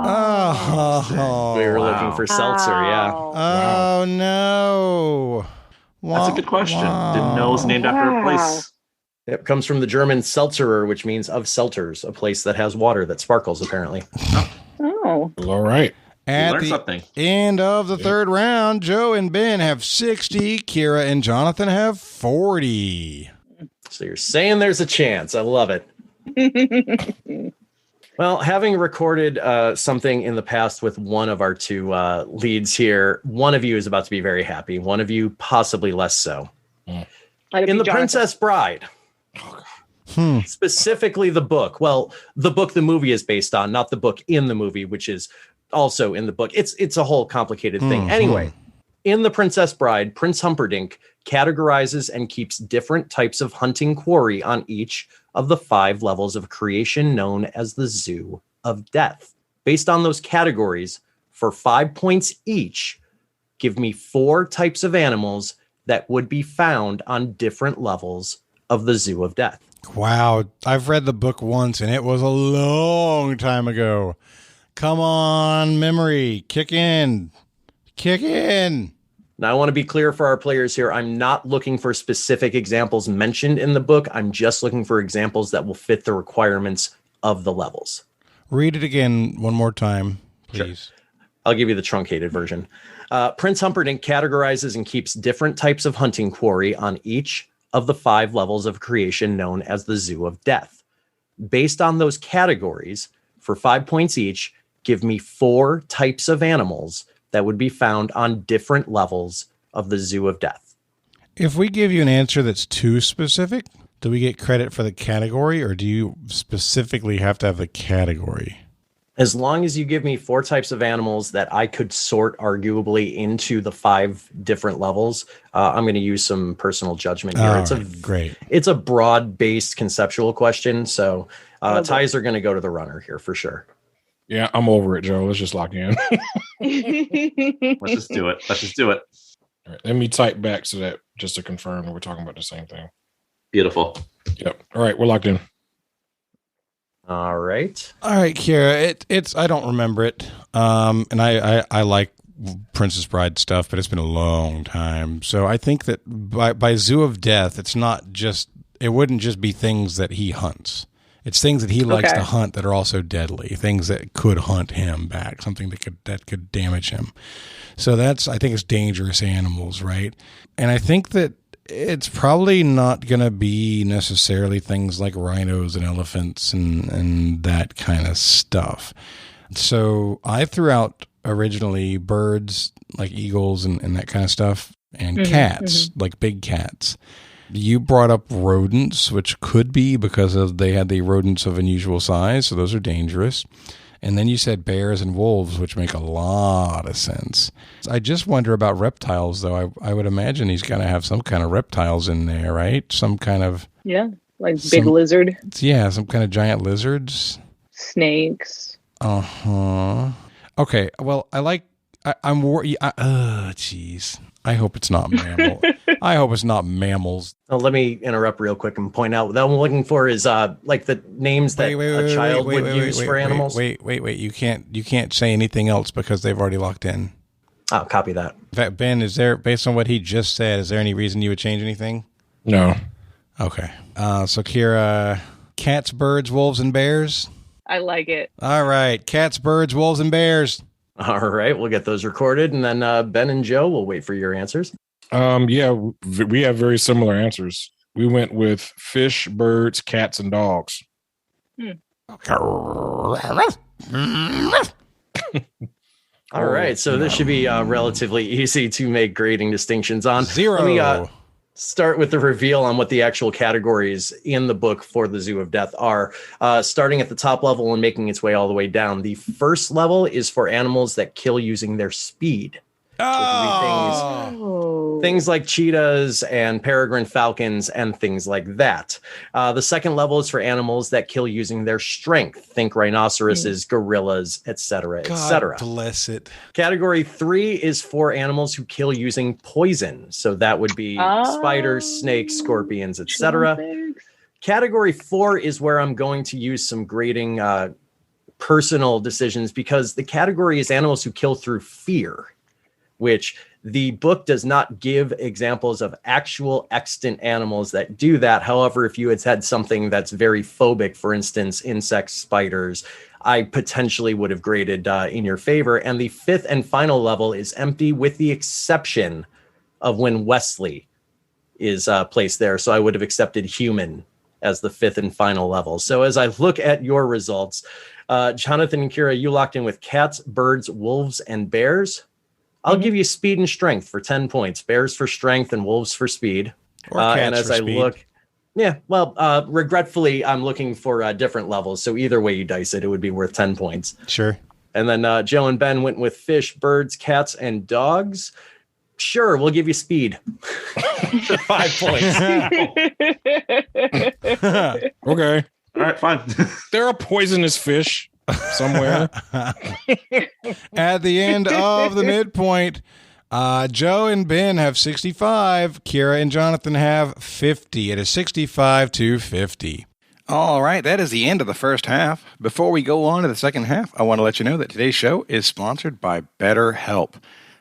We were looking for seltzer, yeah. Oh, no. That's a good question. Didn't know it was named after a place. It comes from the German Seltzerer, which means of seltzers, a place that has water that sparkles, apparently. Oh. Well, all right. At the end of the third round, Joe and Ben have 60. Kierah and Jonathan have 40. So you're saying there's a chance. I love it. Well, having recorded something in the past with one of our two leads here, one of you is about to be very happy. One of you possibly less so. In The Princess Bride. Specifically the book. Well, the book the movie is based on, not the book in the movie, which is also in the book. It's a whole complicated thing. Anyway, in The Princess Bride, Prince Humperdinck categorizes and keeps different types of hunting quarry on each of the 5 levels of creation known as the Zoo of Death. Based on those categories, for 5 points each, give me 4 types of animals that would be found on different levels of the Zoo of Death. Wow. I've read the book once, and it was a long time ago. Come on, memory. Kick in. Kick in. Now, I want to be clear for our players here. I'm not looking for specific examples mentioned in the book. I'm just looking for examples that will fit the requirements of the levels. Read it again one more time, please. Sure. I'll give you the truncated version. Prince Humperdinck categorizes and keeps different types of hunting quarry on each of the 5 levels of creation known as the Zoo of Death. Based on those categories, for 5 points each, give me 4 types of animals that would be found on different levels of the Zoo of Death. If we give you an answer that's too specific, do we get credit for the category, or do you specifically have to have the category? As long as you give me 4 types of animals that I could sort arguably into the 5 different levels, I'm going to use some personal judgment here. Great. It's a broad-based conceptual question, so ties are going to go to the runner here for sure. Yeah, I'm over it, Joe. Let's just lock in. Let's just do it. All right, let me type back so that just to confirm that we're talking about the same thing. Beautiful. Yep. All right, we're locked in. All right, Kierah. It's I don't remember it. And I like Princess Bride stuff, but it's been a long time. So I think that by Zoo of Death, it wouldn't just be things that he hunts. It's things that he likes to hunt that are also deadly, things that could hunt him back, something that could damage him. So I think it's dangerous animals, right? And I think that it's probably not going to be necessarily things like rhinos and elephants and that kind of stuff. So I threw out originally birds like eagles and that kind of stuff, and cats, like big cats. You brought up rodents, which could be because they had the rodents of unusual size, so those are dangerous. And then you said bears and wolves, which make a lot of sense. I just wonder about reptiles, though. I would imagine he's going to have some kind of reptiles in there, right? Some kind of... Yeah, like big lizard. Yeah, some kind of giant lizards. Snakes. Uh-huh. Okay, well, I'm worried... jeez. I hope it's not mammal. I hope it's not mammals. Well, let me interrupt real quick and point out what I'm looking for is like the names that a child would use for animals. Wait. You can't say anything else because they've already locked in. I'll copy that. In fact, Ben, based on what he just said, is there any reason you would change anything? No. Okay. So Kierah, cats, birds, wolves, and bears? I like it. All right. Cats, birds, wolves, and bears. All right, we'll get those recorded, and then Ben and Joe will wait for your answers. Yeah, we have very similar answers. We went with fish, birds, cats, and dogs. All right, so this should be relatively easy to make grading distinctions on. 0. Let me start with the reveal on what the actual categories in the book for the Zoo of Death are. Starting at the top level and making its way all the way down. The first level is for animals that kill using their speed. Things like cheetahs and peregrine falcons and things like that. The second level is for animals that kill using their strength. Think rhinoceroses, gorillas, etc., etc. God bless it. Category 3 is for animals who kill using poison. So that would be spiders, snakes, scorpions, etc. Category 4 is where I'm going to use some grading personal decisions, because the category is animals who kill through fear, which the book does not give examples of actual extant animals that do that. However, if you had something that's very phobic, for instance, insects, spiders, I potentially would have graded in your favor. And the fifth and final level is empty, with the exception of when Wesley is placed there. So I would have accepted human as the fifth and final level. So as I look at your results, Jonathan and Kierah, you locked in with cats, birds, wolves, and bears. I'll give you speed and strength for 10 points. Bears for strength and wolves for speed. Or cats and as for I speed. look, regretfully, I'm looking for different levels. So either way you dice it, it would be worth 10 points. Sure. And then Joe and Ben went with fish, birds, cats, and dogs. Sure, we'll give you speed for 5 points. Okay. All right, fine. There are poisonous fish somewhere. At the end of the midpoint, Joe and Ben have 65. Kierah and Jonathan have 50. It is 65-50. All right, that is the end of the first half. Before we go on to the second half, I want to let you know that today's show is sponsored by BetterHelp.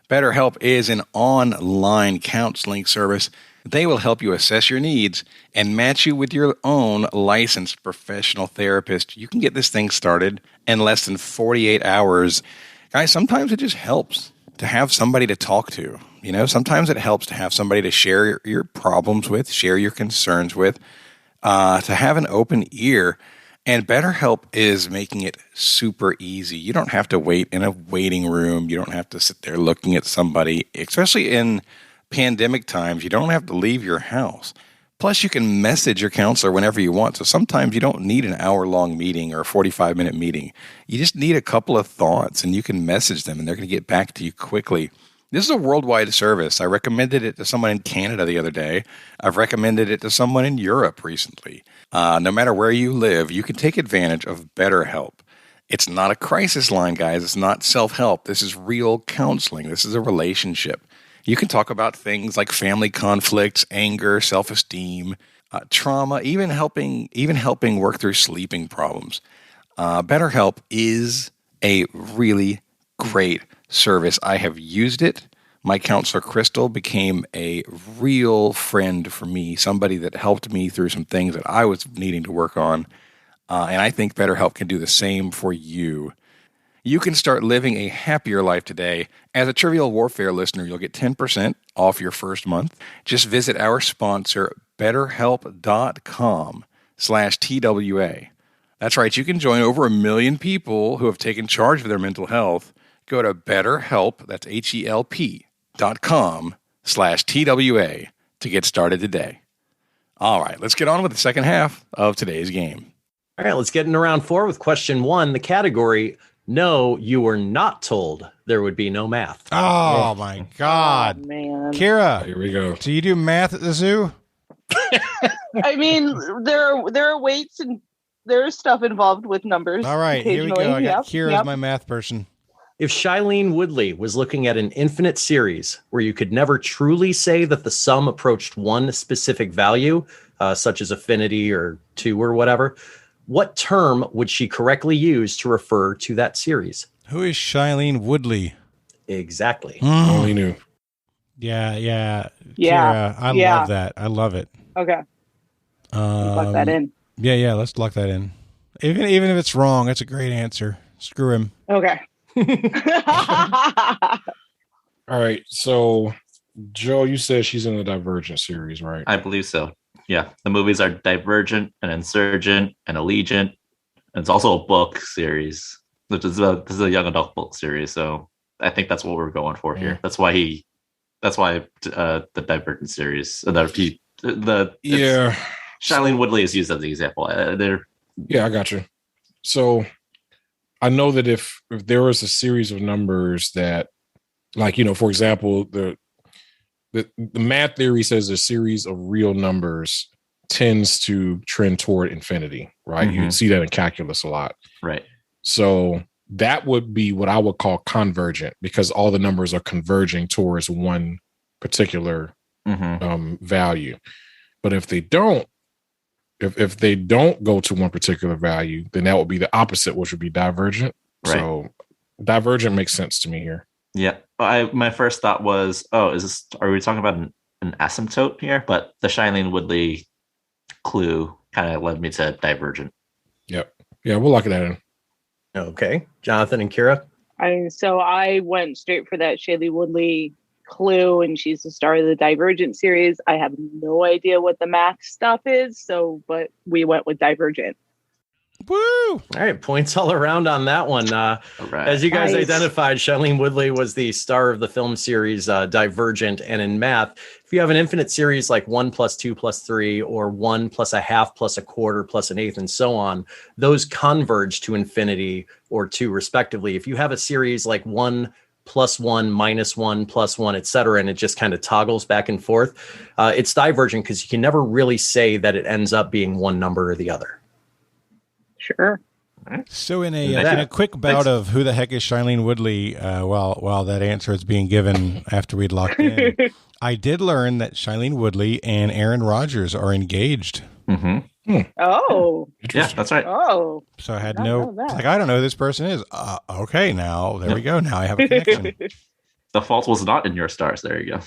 BetterHelp is an online counseling service. They will help you assess your needs and match you with your own licensed professional therapist. You can get this thing started in less than 48 hours. Guys, sometimes it just helps to have somebody to talk to. You know, sometimes it helps to have somebody to share your problems with, share your concerns with, to have an open ear. And BetterHelp is making it super easy. You don't have to wait in a waiting room. You don't have to sit there looking at somebody, especially in pandemic times. You don't have to leave your house. Plus, you can message your counselor whenever you want. So sometimes you don't need an hour-long meeting or a 45-minute meeting. You just need a couple of thoughts, and you can message them, and they're going to get back to you quickly. This is a worldwide service. I recommended it to someone in Canada the other day. I've recommended it to someone in Europe recently. No matter where you live, you can take advantage of BetterHelp. It's not a crisis line, guys. It's not self-help. This is real counseling. This is a relationship. You can talk about things like family conflicts, anger, self-esteem, trauma, even helping work through sleeping problems. BetterHelp is a really great service. I have used it. My counselor, Crystal, became a real friend for me, somebody that helped me through some things that I was needing to work on. And I think BetterHelp can do the same for you. You can start living a happier life today. As a Trivial Warfare listener, you'll get 10% off your first month. Just visit our sponsor, BetterHelp.com/TWA. That's right. You can join over 1 million people who have taken charge of their mental health. Go to BetterHelp, that's HELP.com/TWA to get started today. All right, let's get on with the second half of today's game. All right, let's get into round 4 with question 1. The category, no, you were not told there would be no math. Oh, my God. Oh, man. Kierah, Here we go. do you do math at the zoo? I mean, there are weights and there's stuff involved with numbers. All right, here we go. I got Kierah as my math person. If Shailene Woodley was looking at an infinite series where you could never truly say that the sum approached one specific value, such as affinity or 2 or whatever, what term would she correctly use to refer to that series? Who is Shailene Woodley? Exactly. Only knew. Yeah. Yeah. Kierah, I love that. I love it. Okay. Lock that in. Yeah, let's lock that in. Even if it's wrong, it's a great answer. Screw him. Okay. All right. So, Joe, you said she's in the Divergent series, right? I believe so. Yeah. The movies are Divergent and Insurgent and Allegiant. And it's also a book series, which is this is a young adult book series. So I think that's what we're going for here. That's why the Divergent series, Shailene Woodley is used as the example. Yeah, I got you. So I know that if there was a series of numbers that Like, for example, the math theory says a series of real numbers tends to trend toward infinity, right? You see that in calculus a lot. Right. So that would be what I would call convergent, because all the numbers are converging towards one particular value. But if they don't, if they don't go to one particular value, then that would be the opposite, which would be divergent. Right. So divergent makes sense to me here. Yeah. My first thought was, are we talking about an asymptote here? But the Shailene Woodley clue kind of led me to divergent. Yep. Yeah, we'll lock that in. Okay. Jonathan and Kierah? So I went straight for that Shailene Woodley clue, and she's the star of the Divergent series. I have no idea what the math stuff is, but we went with Divergent. Woo! All right, points all around on that one. As you guys identified, Shailene Woodley was the star of the film series Divergent, and in math, if you have an infinite series like 1 + 2 + 3, or 1 + a half + a quarter + an eighth, and so on, those converge to infinity or 2 respectively. If you have a series like 1 + 1 - 1 + 1, etc., and it just kind of toggles back and forth, it's divergent because you can never really say that it ends up being one number or the other. Sure. So in a quick bout of who the heck is Shailene Woodley, while that answer is being given after we'd locked in, I did learn that Shailene Woodley and Aaron Rodgers are engaged. Oh. Yeah, that's right. Oh. So I had I don't know who this person is. Okay, now there we go. Now I have a connection. The fault was not in your stars. There you go.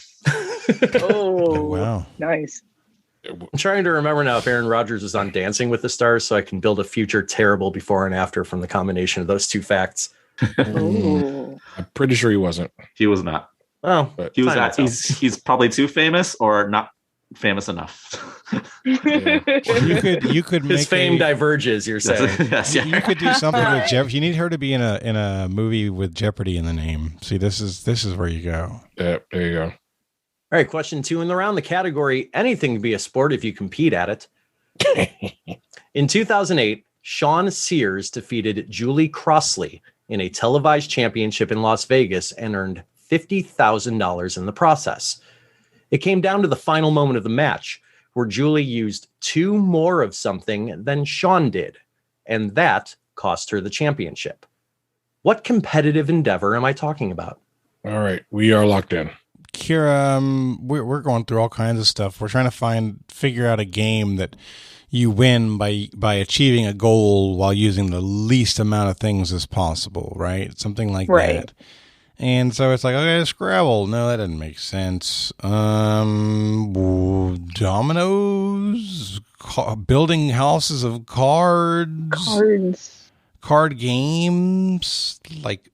Oh, wow. Nice. I'm trying to remember now if Aaron Rodgers was on Dancing with the Stars, so I can build a future terrible before and after from the combination of those two facts. I'm pretty sure he wasn't. He was not. Oh, but he was. He's probably too famous or not famous enough. You could make his fame diverges. You're saying yes, yeah. You could do something with Jeopardy. You need her to be in a movie with Jeopardy in the name. See, this is where you go. Yeah, there you go. All right, question 2 in the round. The category, anything can be a sport if you compete at it. In 2008, Sean Sears defeated Julie Crossley in a televised championship in Las Vegas and earned $50,000 in the process. It came down to the final moment of the match, where Julie used 2 more of something than Sean did, and that cost her the championship. What competitive endeavor am I talking about? All right, we are locked in. Kierah, we're going through all kinds of stuff. We're trying to figure out a game that you win by achieving a goal while using the least amount of things as possible, right? Something like that. And so it's like, okay, Scrabble. No, that doesn't make sense. Dominoes, building houses of cards, card games, like,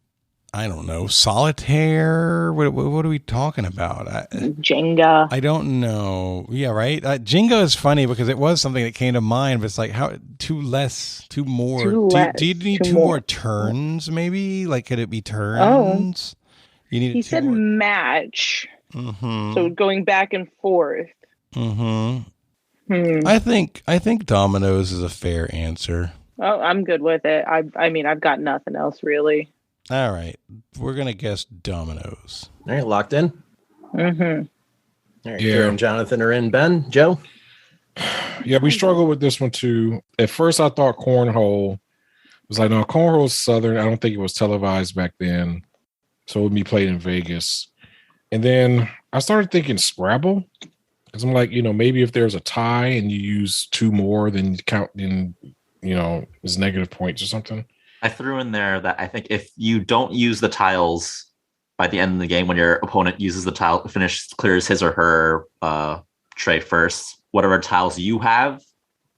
I don't know, solitaire. What are we talking about? Jenga. I don't know. Yeah, right. Jenga is funny because it was something that came to mind, but it's like two more. Do you need 2 more turns? Maybe, like, could it be turns? Oh. He said match. Mm-hmm. So going back and forth. Mm-hmm. I think dominoes is a fair answer. Oh, I'm good with it. I mean, I've got nothing else really. All right. We're going to guess dominoes. All right, locked in? Mm-hmm. All right, Kierah and Jonathan are in. Ben, Joe? Yeah, we struggled with this one too. At first, I thought cornhole. It was like, no, cornhole is Southern. I don't think it was televised back then. So it would be played in Vegas. And then I started thinking Scrabble. Because I'm like, maybe if there's a tie and you use 2 more, then you count in, as negative points or something. I threw in there that I think if you don't use the tiles by the end of the game, when your opponent uses the tile, clears his or her tray first, whatever tiles you have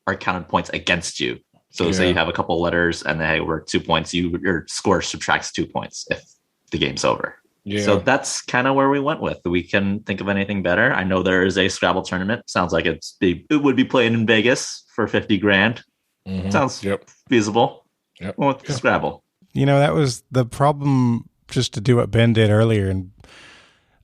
are counted points against you. So say you have a couple letters and they were 2 points, your score subtracts 2 points if the game's over. Yeah. So that's kind of where we went with. We can think of anything better. I know there is a Scrabble tournament. Sounds like it would be played in Vegas for $50,000. Mm-hmm. Sounds feasible. Yep. Well, Scrabble. That was the problem, just to do what Ben did earlier. And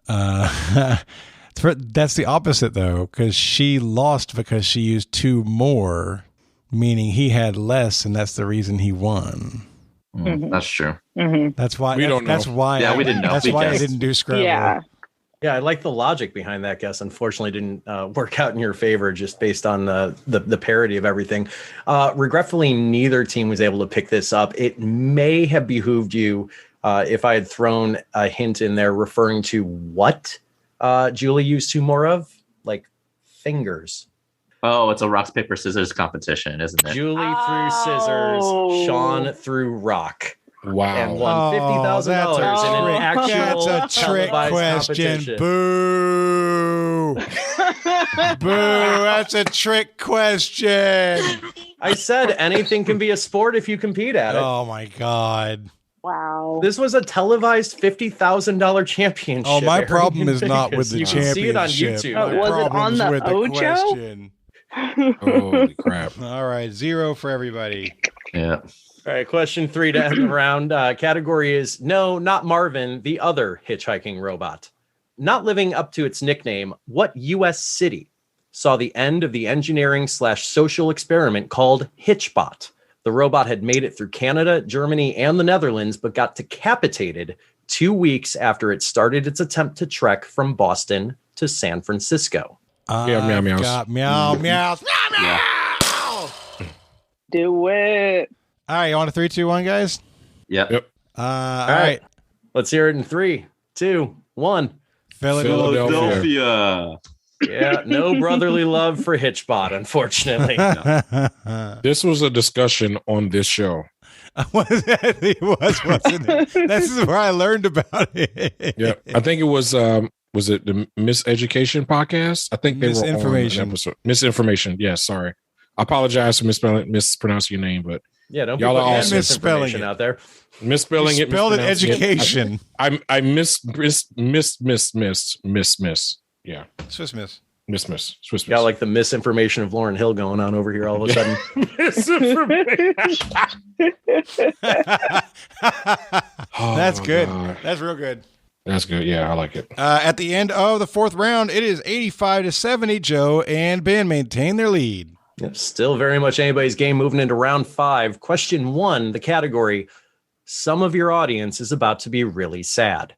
that's the opposite, though, because she lost because she used 2 more, meaning he had less, and that's the reason he won. That's true. That's why We don't know. That's why. Yeah, we didn't know. That's We why I guessed. didn't do Scrabble. Yeah. Yeah, I like the logic behind that guess. Unfortunately, didn't work out in your favor just based on the parody of everything. Regretfully, neither team was able to pick this up. It may have behooved you if I had thrown a hint in there referring to what Julie used two more of, like fingers. Oh, it's a rock, paper, scissors competition, isn't it? Julie threw scissors, Sean threw rock. Wow. And won $50,000 in an actual That's a trick televised question. competition. Boo. Boo. That's a trick question. I said anything can be a sport if you compete at it. Oh, my God. Wow. This was a televised $50,000 championship. Oh, my Aaron. problem is not with the You championship. can see it on YouTube. My Was it on problem's the with Ocho? question. Holy crap. All right, 0 for everybody. Yeah. All right, question 3 to end the round. Category is no, not Marvin, the other hitchhiking robot. Not living up to its nickname, what U.S. city saw the end of the engineering/social experiment called Hitchbot? The robot had made it through Canada, Germany, and the Netherlands, but got decapitated 2 weeks after it started its attempt to trek from Boston to San Francisco. Meow, meows. Got meow, meow, meow, meow. Do it. All right, you want a 3, 2, 1, guys? Yep. All right. Let's hear it in 3, 2, 1. Philadelphia. Yeah, no brotherly love for Hitchbot, unfortunately. This was a discussion on this show. It was, wasn't it? This is where I learned about it. Yeah. I think it was it the Miseducation podcast? I think they were on an Misinformation. episode. Misinformation. Yes, sorry. I apologize for mispronouncing your name, but Yeah, don't Y'all be are putting awesome. misinformation out there. misspelling You it. spelled it mispronouncing education. I miss. Yeah. Swiss miss. Miss. Swiss Got miss. like the misinformation of Lauryn Hill going on over here all of a sudden. That's Oh, good. God. That's real good. That's good. Yeah, I like it. At the end of the 4th round, it is 85-70. Joe and Ben maintain their lead. Yep, still very much anybody's game moving into round 5. Question 1, the category, some of your audience is about to be really sad.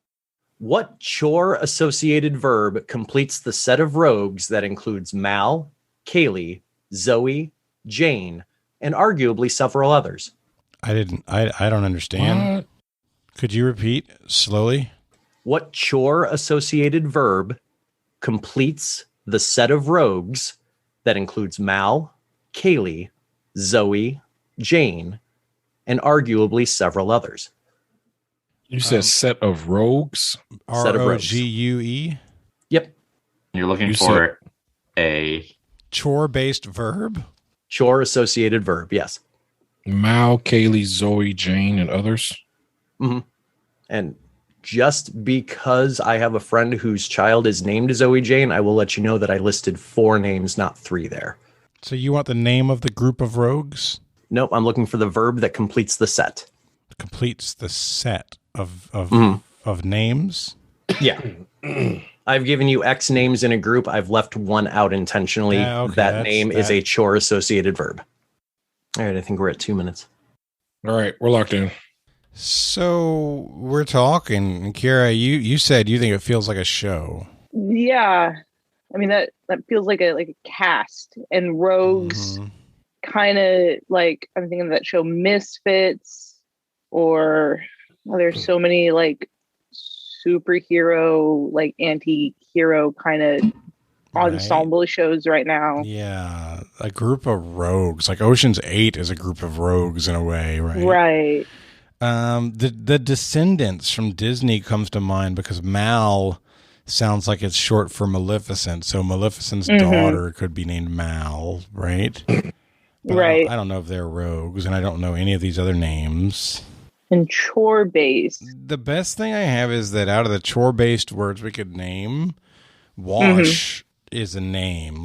What chore-associated verb completes the set of rogues that includes Mal, Kaylee, Zoe, Jane, and arguably several others? I don't understand. What? Could you repeat slowly? What chore-associated verb completes the set of rogues that includes Mal, Kaylee, Zoe, Jane, and arguably several others? You said set of rogues? Set of rogues. ROGUE? Yep. You're looking You for a Chore-based verb? Chore-associated verb, yes. Mal, Kaylee, Zoe, Jane, and others? And just because I have a friend whose child is named Zoe Jane, I will let you know that I listed 4 names, not 3 there. So you want the name of the group of rogues? Nope, I'm looking for the verb that completes the set. Completes the set of names? Yeah. I've given you X names in a group. I've left one out intentionally. Yeah, okay, that that's- name is that- a chore-associated verb. All right, I think we're at 2 minutes. All right, we're locked in. So we're talking, and Kierah, you said you think it feels like a show. Yeah. I mean that feels like a cast, and rogues kind of like, I'm thinking of that show Misfits, or there's so many like superhero, like anti-hero kind of ensemble shows right now. Yeah, a group of rogues. Like Ocean's 8 is a group of rogues in a way, right? Right. The Descendants from Disney comes to mind because Mal sounds like it's short for Maleficent. So Maleficent's daughter could be named Mal, right? But Right. I don't know if they're rogues, and I don't know any of these other names. And chore-based. The best thing I have is that out of the chore-based words we could name, Wash is a name.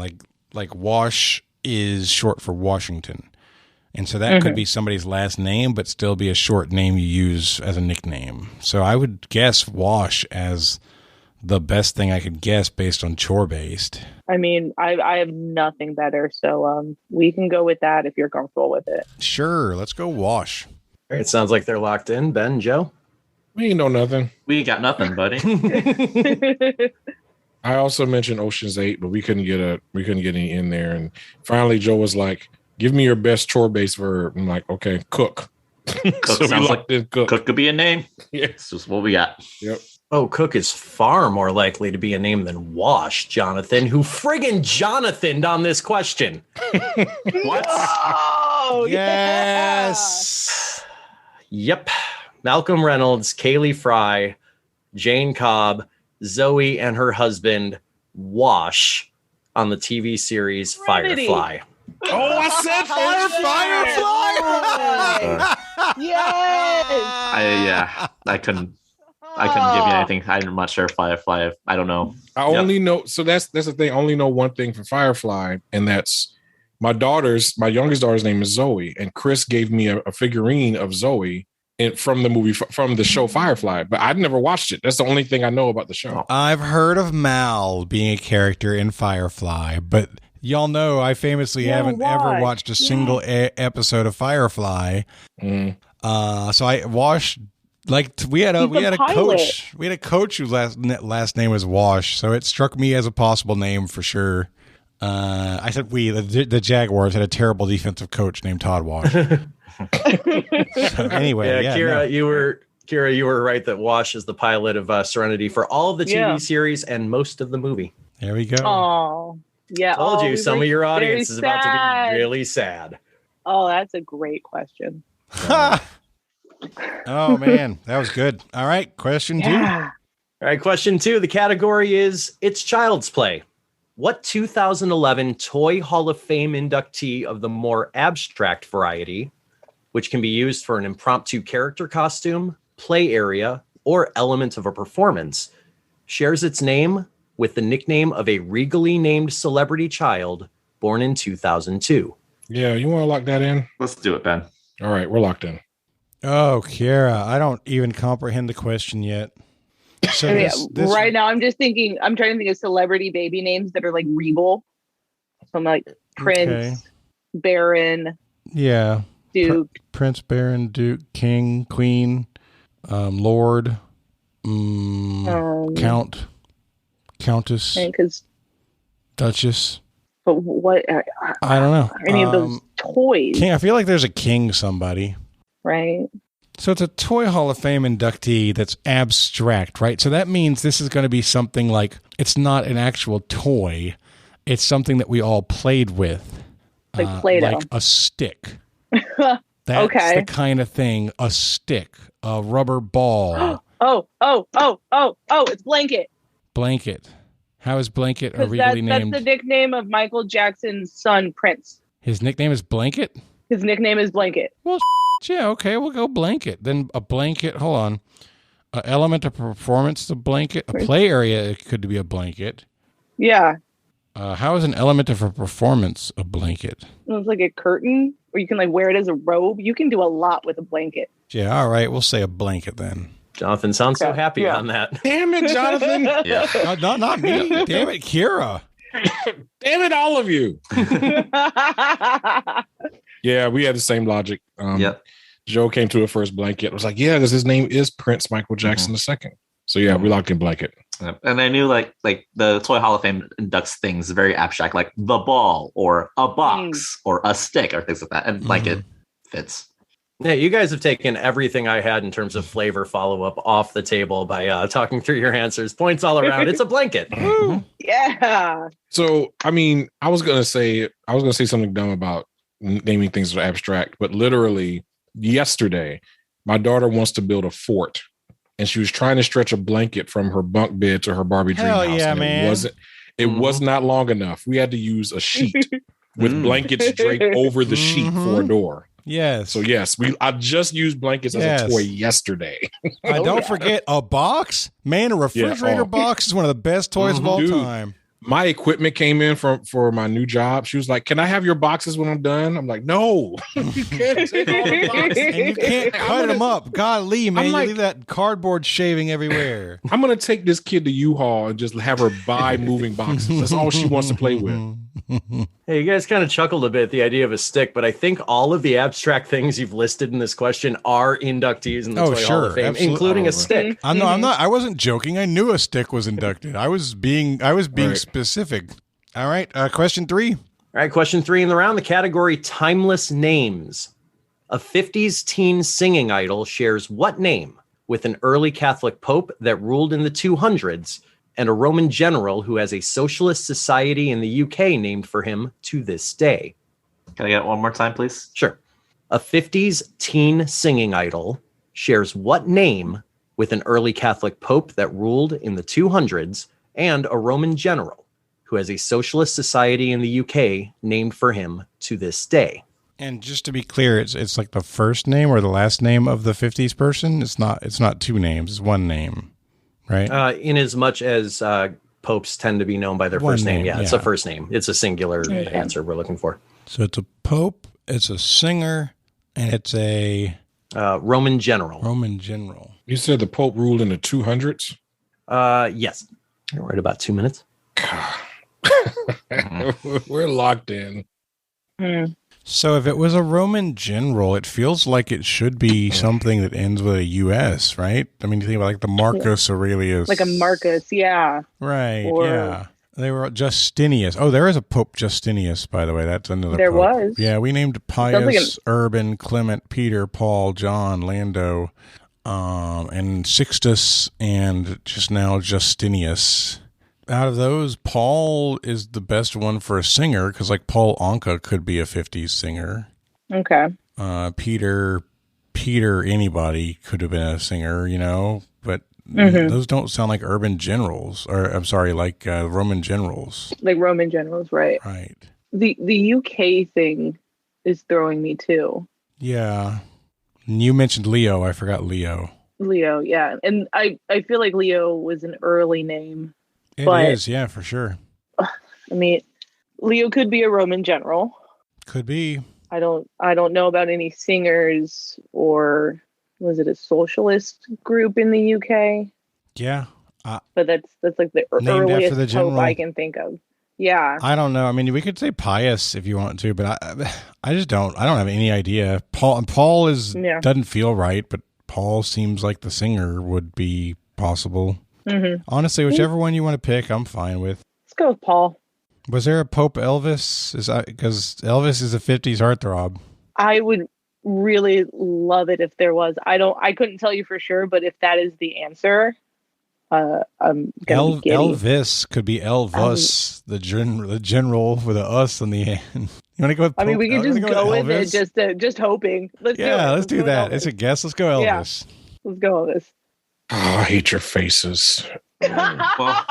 Like Wash is short for Washington. And so that could be somebody's last name, but still be a short name you use as a nickname. So I would guess Wash as the best thing I could guess based on chore-based. I mean, I have nothing better, so we can go with that if you're comfortable with it. Sure, let's go Wash. All right, sounds like they're locked in. Ben, Joe? We ain't know nothing. We ain't got nothing, buddy. I also mentioned Ocean's 8, but we couldn't get any in there. And finally, Joe was like, "Give me your best chore-based verb." I'm like, "Okay, cook." Cook So we sounds like locked in cook. Cook could be a name. Yeah. It's just what we got. Yep. Oh, Cook is far more likely to be a name than Wash, Jonathan, who friggin' Jonathaned on this question. What? Oh, Yes. Yep. Malcolm Reynolds, Kaylee Fry, Jane Cobb, Zoe and her husband, Wash, on the TV series Trinity. Firefly. Oh, I said Firefly. Yes. I couldn't give you anything. I'm not sure. Firefly. I don't know. I only know. So that's the thing. I only know one thing for Firefly, and that's my youngest daughter's name is Zoe, and Chris gave me a figurine of Zoe from the show Firefly, but I'd never watched it. That's the only thing I know about the show. I've heard of Mal being a character in Firefly, but y'all know I famously haven't ever watched a single episode of Firefly. So I watched, like, we had a coach. We had a coach whose last name was Wash, so it struck me as a possible name for sure. I said the Jaguars had a terrible defensive coach named Todd Wash. So anyway, Kierah, you were right that Wash is the pilot of Serenity for all of the TV series and most of the movie. There we go. Oh, yeah. Told you, some of your audience very is about to sad. be really sad. Oh, that's a great question. Oh man, that was good. All right, question 2. All right, question 2. The category is It's Child's Play. What 2011 Toy Hall of Fame inductee of the more abstract variety, which can be used for an impromptu character costume, play area, or element of a performance, shares its name with the nickname of a regally named celebrity child born in 2002? Yeah, you want to lock that in? Let's do it, Ben. All right, we're locked in. Oh, Kierah, I don't even comprehend the question yet. So Right now, I'm trying to think of celebrity baby names that are like regal. So I'm like Prince, Baron, Duke. Prince, Baron, Duke, King, Queen, Lord, Count, Countess, Duchess. But what? I don't know. Any of those toys? King. I feel like there's a king somebody. Right. So it's a Toy Hall of Fame inductee that's abstract, right? So that means this is going to be something like, it's not an actual toy. It's something that we all played with. Like Play-Doh. Like a stick. That's the kind of thing. A stick. A rubber ball. It's Blanket. Blanket. How is Blanket regally named? That's the nickname of Michael Jackson's son, Prince. His nickname is Blanket? His nickname is Blanket. Well, yeah, okay, we'll go Blanket. Then a blanket, hold on. An element of performance, a blanket. A play area, it could be a blanket. Yeah. How is an element of a performance a blanket? It's like a curtain, or you can like wear it as a robe. You can do a lot with a blanket. Yeah, all right, we'll say a blanket then. Jonathan sounds so happy on that. Damn it, Jonathan. No, not me. Damn it, Kierah. Damn it, all of you. Yeah, we had the same logic. Joe came to a first Blanket. It was like, yeah, because his name is Prince Michael Jackson II. So yeah, we locked in Blanket. And I knew like the Toy Hall of Fame inducts things very abstract, like the ball or a box or a stick or things like that. And Blanket fits. Yeah, you guys have taken everything I had in terms of flavor follow-up off the table by talking through your answers. Points all around. It's a blanket. Yeah. So, I mean, I was gonna say something dumb about naming things that are abstract, but literally yesterday, my daughter wants to build a fort, and she was trying to stretch a blanket from her bunk bed to her Barbie dream house. Yeah, and man. It was not long enough. We had to use a sheet with blankets draped over the sheet for a door. Yes. So yes, I just used blankets as a toy yesterday. Don't forget a box. Man, a refrigerator box is one of the best toys of all time. My equipment came in for my new job. She was like, "Can I have your boxes when I'm done?" I'm like, "No, you can't take all the boxes. And you can't cut them up. Golly, man, you leave that cardboard shaving everywhere. I'm gonna take this kid to U-Haul and just have her buy moving boxes. That's all she wants to play with. Hey, you guys kind of chuckled a bit at the idea of a stick, but I think all of the abstract things you've listed in this question are inductees in the Toy Hall of Fame, absolutely. including a stick. I'm not. I wasn't joking. I knew a stick was inducted. I was being specific. All right. Question 3. All right. Question 3 in the round. The category timeless names. A 50s teen singing idol shares what name with an early Catholic pope that ruled in the 200s and a Roman general who has a socialist society in the UK named for him to this day? Can I get it one more time, please? Sure. A 50s teen singing idol shares what name with an early Catholic pope that ruled in the 200s and a Roman general who has a socialist society in the UK named for him to this day? And just to be clear, it's like the first name or the last name of the 50s person. It's not two names. It's one name, right? In as much as popes tend to be known by their first name. Yeah, it's a first name. It's a singular answer we're looking for. So it's a pope, it's a singer, and it's a Roman general. Roman general. You said the Pope ruled in the 200s? Yes. You're right about 2 minutes. We're locked in. So if it was a Roman general, it feels like it should be something that ends with a U.S., right? I mean, you think about like the Marcus Aurelius. Like a Marcus, yeah. Right, yeah. They were Justinius. Oh, there is a Pope Justinius, by the way. That's another There Pope. was. Yeah, we named Pius, Urban, Clement, Peter, Paul, John, Lando, and Sixtus, and just now Justinius. Out of those, Paul is the best one for a singer because, like, Paul Anka could be a 50s singer. Okay. Peter, anybody could have been a singer, you know, but those don't sound like urban generals, or I'm sorry, like Roman generals. Like Roman generals, right? Right. The UK thing is throwing me too. Yeah. And you mentioned Leo. I forgot Leo. Leo, yeah, and I feel like Leo was an early name. It is, yeah, for sure. I mean, Leo could be a Roman general. Could be. I don't know about any singers, or was it a socialist group in the UK? Yeah. But that's like the earliest the pope I can think of. Yeah. I don't know. I mean, we could say Pius if you want to, but I just don't. I don't have any idea. Paul doesn't feel right, but Paul seems like the singer would be possible. Mm-hmm. Honestly, whichever one you want to pick, I'm fine with. Let's go with Paul. Was there a Pope Elvis? Because Elvis is a 50s heartthrob. I would really love it if there was. I couldn't tell you for sure, but if that is the answer, I'm gonna be giddy. Elvis could be Elvis, the general with a us on the end. You want to go with Pope? I mean, we could just go with it, just hoping. Let's do that. It's a guess. Let's go Elvis. Yeah. Let's go Elvis. Oh, I hate your faces. Well,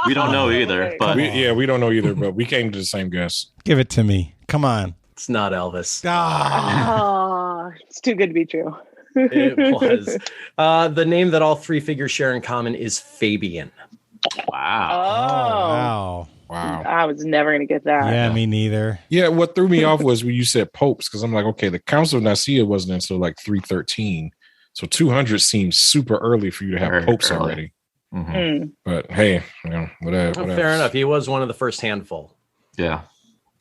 we don't know either, but we don't know either, but we came to the same guess. Give it to me. Come on. It's not Elvis. It's too good to be true. It was. The name that all three figures share in common is Fabian. Wow. Wow. I was never going to get that. Yeah, me neither. Yeah, what threw me off was when you said popes, because I'm like, okay, the Council of Nicaea wasn't until like 313. So 200 seems super early for you to have popes already. Mm-hmm. But hey, whatever. Fair enough. He was one of the first handful. Yeah,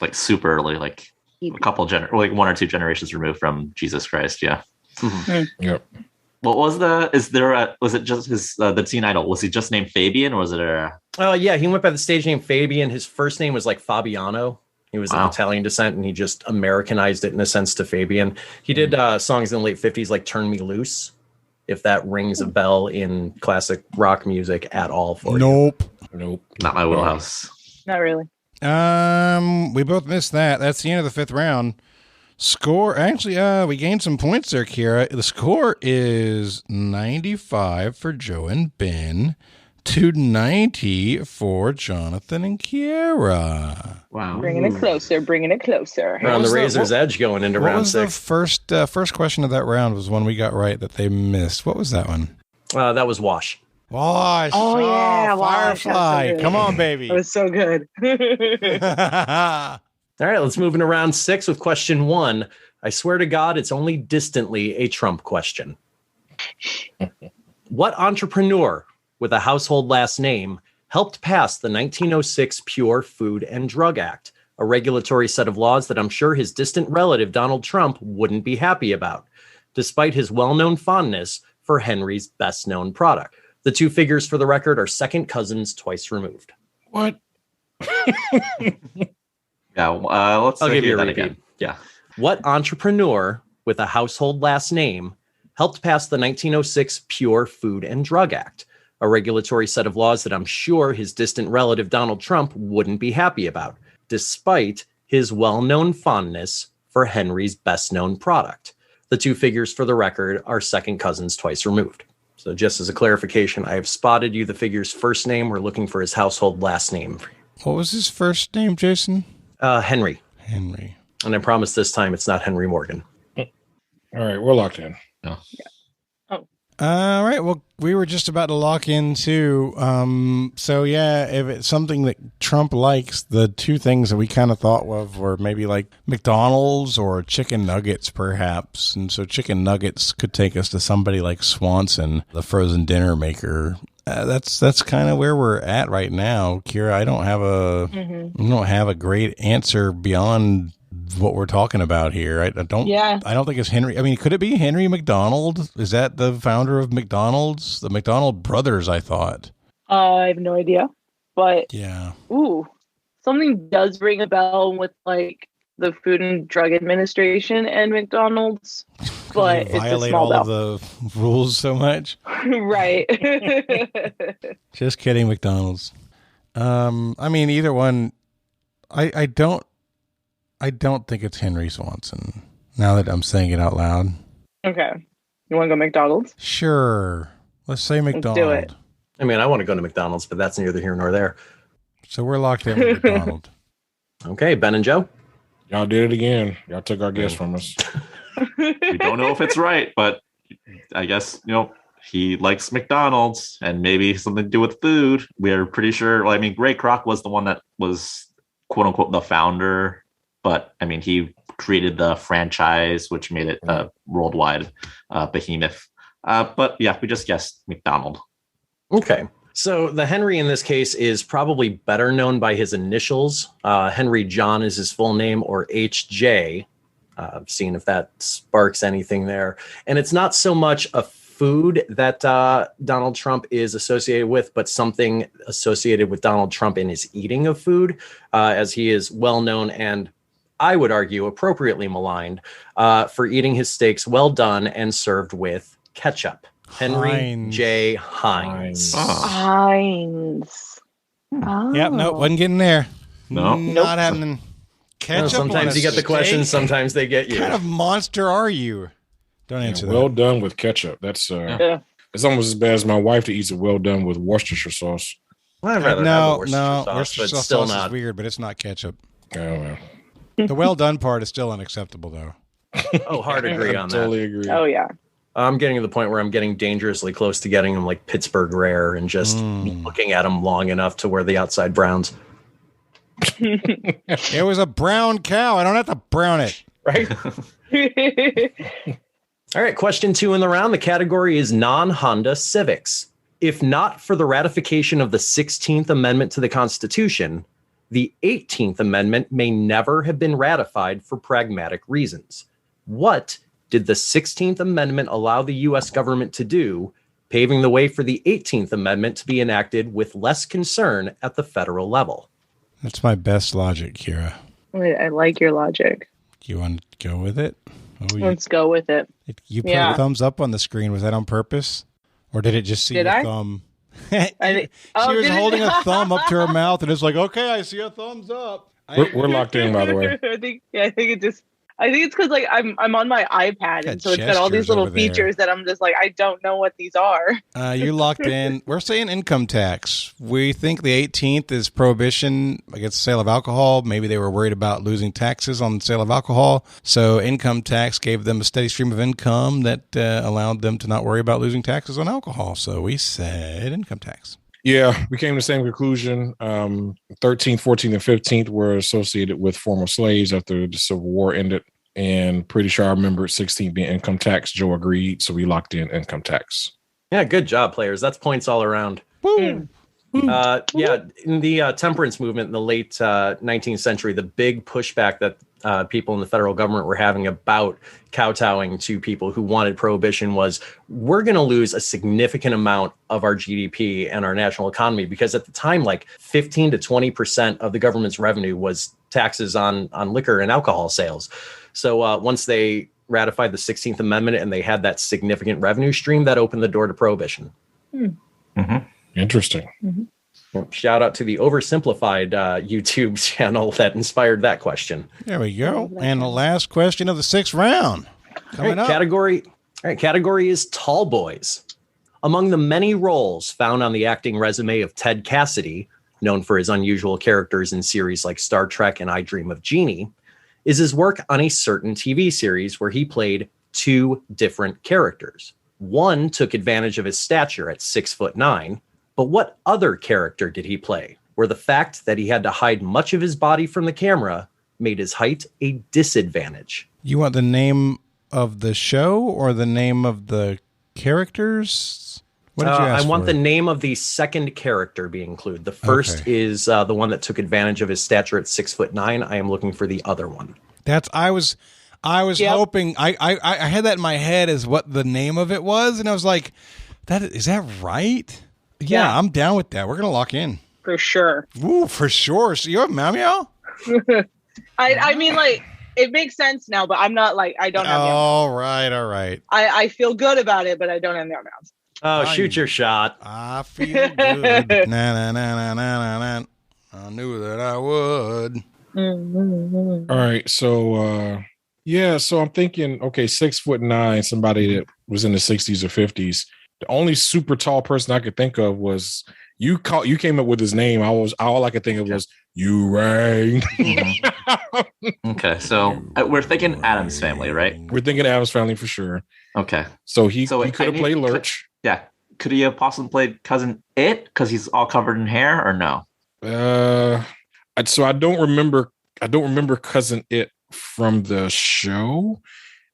like super early, like a couple like 1 or 2 generations removed from Jesus Christ. Yeah. Mm-hmm. Yep. What was was it just his the teen idol? Was he just named Fabian, or was it yeah, he went by the stage name Fabian. His first name was like Fabiano. He was of Italian descent, and he just Americanized it in a sense to Fabian. He did songs in the late 50s like Turn Me Loose, if that rings a bell in classic rock music at all for you. Nope. Not my wheelhouse. Not really. We both missed that. That's the end of the 5th round. Score, actually, we gained some points there, Kierah. The score is 95 for Joe and Ben to 90 for Jonathan and Kierah. Wow. Bringing it closer. We're on the razor's edge going into round 6. The first question of that round was one we got right that they missed. What was that one? That was Wash. Wash. Oh, yeah. Firefly. Wash. Come on, baby. That was so good. All right, let's move into round 6 with question 1. I swear to God, it's only distantly a Trump question. What entrepreneur with a household last name helped pass the 1906 Pure Food and Drug Act, a regulatory set of laws that I'm sure his distant relative Donald Trump wouldn't be happy about, despite his well-known fondness for Henry's best-known product. The two figures, for the record, are second cousins twice removed. What? Yeah, let's I'll give you a that repeat. again. Yeah. What entrepreneur with a household last name helped pass the 1906 Pure Food and Drug Act, a regulatory set of laws that I'm sure his distant relative Donald Trump wouldn't be happy about, despite his well-known fondness for Henry's best-known product? The two figures, for the record, are second cousins twice removed. So just as a clarification, I have spotted you the figure's first name. We're looking for his household last name. What was his first name, Jason? Henry. Henry. And I promise this time it's not Henry Morgan. All right, we're locked in. No. All right. Well, we were just about to lock in too. So yeah, if it's something that Trump likes, the two things that we kind of thought of were maybe like McDonald's or chicken nuggets, perhaps. And so chicken nuggets could take us to somebody like Swanson, the frozen dinner maker. That's kind of where we're at right now, Kierah. I don't have a great answer beyond what we're talking about here. I don't think it's Henry. I mean, could it be Henry McDonald? Is that the founder of McDonald's? The McDonald brothers, I thought. I have no idea, but yeah. Ooh, something does ring a bell with like the Food and Drug Administration and McDonald's, but it's a violate small all bell. of the rules so much. Right. Just kidding, McDonald's. I mean, either one. I don't think it's Henry Swanson, now that I'm saying it out loud. Okay. You want to go McDonald's? Sure. Let's say McDonald. do it. I mean, I want to go to McDonald's, but that's neither here nor there. So we're locked in with McDonald. Okay, Ben and Joe. Y'all did it again. Y'all took our guess from us. We don't know if it's right, but I guess, he likes McDonald's and maybe something to do with food. We're pretty sure. Well, I mean, Ray Kroc was the one that was quote unquote the founder, but I mean, he created the franchise, which made it a worldwide behemoth. But yeah, we just guessed McDonald. Okay. So the Henry in this case is probably better known by his initials. Henry John is his full name, or HJ. Seeing if that sparks anything there. And it's not so much a food that Donald Trump is associated with, but something associated with Donald Trump in his eating of food, as he is well known and I would argue appropriately maligned for eating his steaks well done and served with ketchup. Henry Heinz. J. Heinz. Heinz. Oh. Yep, nope, wasn't getting there. No. Not happening. Ketchup. Sometimes on you a get the questions, steak? sometimes they get you. What kind of monster are you? Don't answer Well that. done with ketchup. That's it's almost as bad as my wife that eats it well done with Worcestershire sauce. Well, I'd rather have a No, Worcestershire sauce, Worcestershire but sauce still is not. weird, but it's not ketchup. Oh, well. The well done part is still unacceptable, though. Oh, hard agree on that. Totally agree. Oh, yeah. I'm getting to the point where I'm getting dangerously close to getting them like Pittsburgh rare and just looking at them long enough to where the outside browns. It was a brown cow. I don't have to brown it. Right? All right, question 2 in the round. The category is non-Honda Civics. If not for the ratification of the 16th Amendment to the Constitution, the 18th Amendment may never have been ratified for pragmatic reasons. What did the 16th Amendment allow the U.S. government to do, paving the way for the 18th Amendment to be enacted with less concern at the federal level? That's my best logic, Kierah. Wait, I like your logic. You want to go with it? Oh, Let's go with it. you put Yeah. a thumbs up on the screen. Was that on purpose? Or did it just see Did your I? thumb? I think- oh, She was did it? holding a thumb up to her mouth and it's like, okay, I see a thumbs up. We're locked in, by the way. I think it's because like I'm on my iPad, and so it's got all these gestures little over there. features that I'm just like, I don't know what these are. You're locked in. We're saying income tax. We think the 18th is prohibition against the sale of alcohol. Maybe they were worried about losing taxes on the sale of alcohol. So income tax gave them a steady stream of income that allowed them to not worry about losing taxes on alcohol. So we said income tax. Yeah, we came to the same conclusion. 13th, 14th, and 15th were associated with former slaves after the Civil War ended. And pretty sure I remember 16th being income tax. Joe agreed, so we locked in income tax. Yeah, good job, players. That's points all around. Woo! Yeah, in the temperance movement in the late 19th century, the big pushback that people in the federal government were having about kowtowing to people who wanted prohibition was, we're going to lose a significant amount of our GDP and our national economy, because at the time, like 15 to 20% of the government's revenue was taxes on liquor and alcohol sales. So once they ratified the 16th Amendment and they had that significant revenue stream, that opened the door to prohibition. Interesting. Shout out to the Oversimplified YouTube channel that inspired that question. There we go. And the last question of the 6th round. Coming up. Category is tall boys. Among the many roles found on the acting resume of Ted Cassidy, known for his unusual characters in series like Star Trek and I Dream of Jeannie, is his work on a certain TV series where he played 2 different characters. One took advantage of his stature at 6'9", but what other character did he play, where the fact that he had to hide much of his body from the camera made his height a disadvantage? You want the name of the show or the name of the characters? What did you ask I want for? the name of the second character be included. The first is the one that took advantage of his stature at 6'9". I am looking for the other one. I was hoping I had that in my head as what the name of it was, and I was like, is that right? Yeah, I'm down with that. We're gonna lock in For sure. Ooh, for sure. So you have Meow? I mean, like, it makes sense now, but I'm not like, I don't have meow. All right. I feel good about it, but I don't have meow meows. Oh, shoot your shot. I feel good. na. I knew that I would. All right. So, so I'm thinking, okay, 6'9", somebody that was in the 60s or 50s. The only super tall person I could think of was you came up with his name. All I could think of was you rang. Okay. So we're thinking Addams Family, right? We're thinking Addams Family for sure. Okay. So he could have played Lurch. Yeah. Could he have possibly played Cousin It because he's all covered in hair, or no? So I don't remember Cousin It from the show,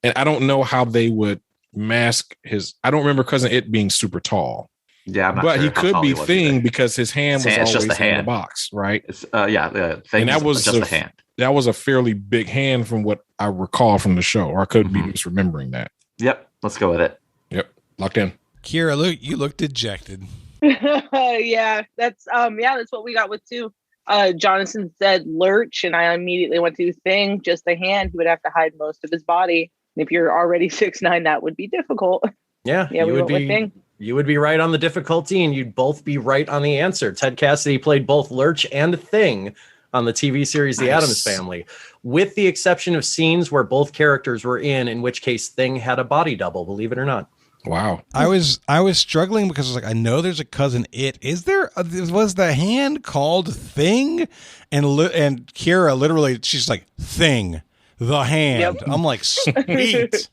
and I don't know how they would mask his. I don't remember Cousin It being super tall. Yeah, I'm not but sure he could be Thing because his hand was always just the in hand. the box, right? Thing, and that was just the hand. That was a fairly big hand from what I recall from the show, or I could be misremembering that. Yep, let's go with it. Yep, locked in. Kierah, you look dejected. Yeah, that's what we got with two. Jonathan said Lurch, and I immediately went to Thing, just a hand. He would have to hide most of his body. If you're already 6'9", that would be difficult. Yeah, we went with Thing. You would be right on the difficulty, and you'd both be right on the answer. Ted Cassidy played both Lurch and Thing on the TV series The Addams Family, with the exception of scenes where both characters were in which case Thing had a body double, believe it or not. Wow. I was struggling because I was like, I know there's a Cousin It. Was the hand called Thing? And Kierah literally, she's like, Thing, the hand. Yep. I'm like, sweet.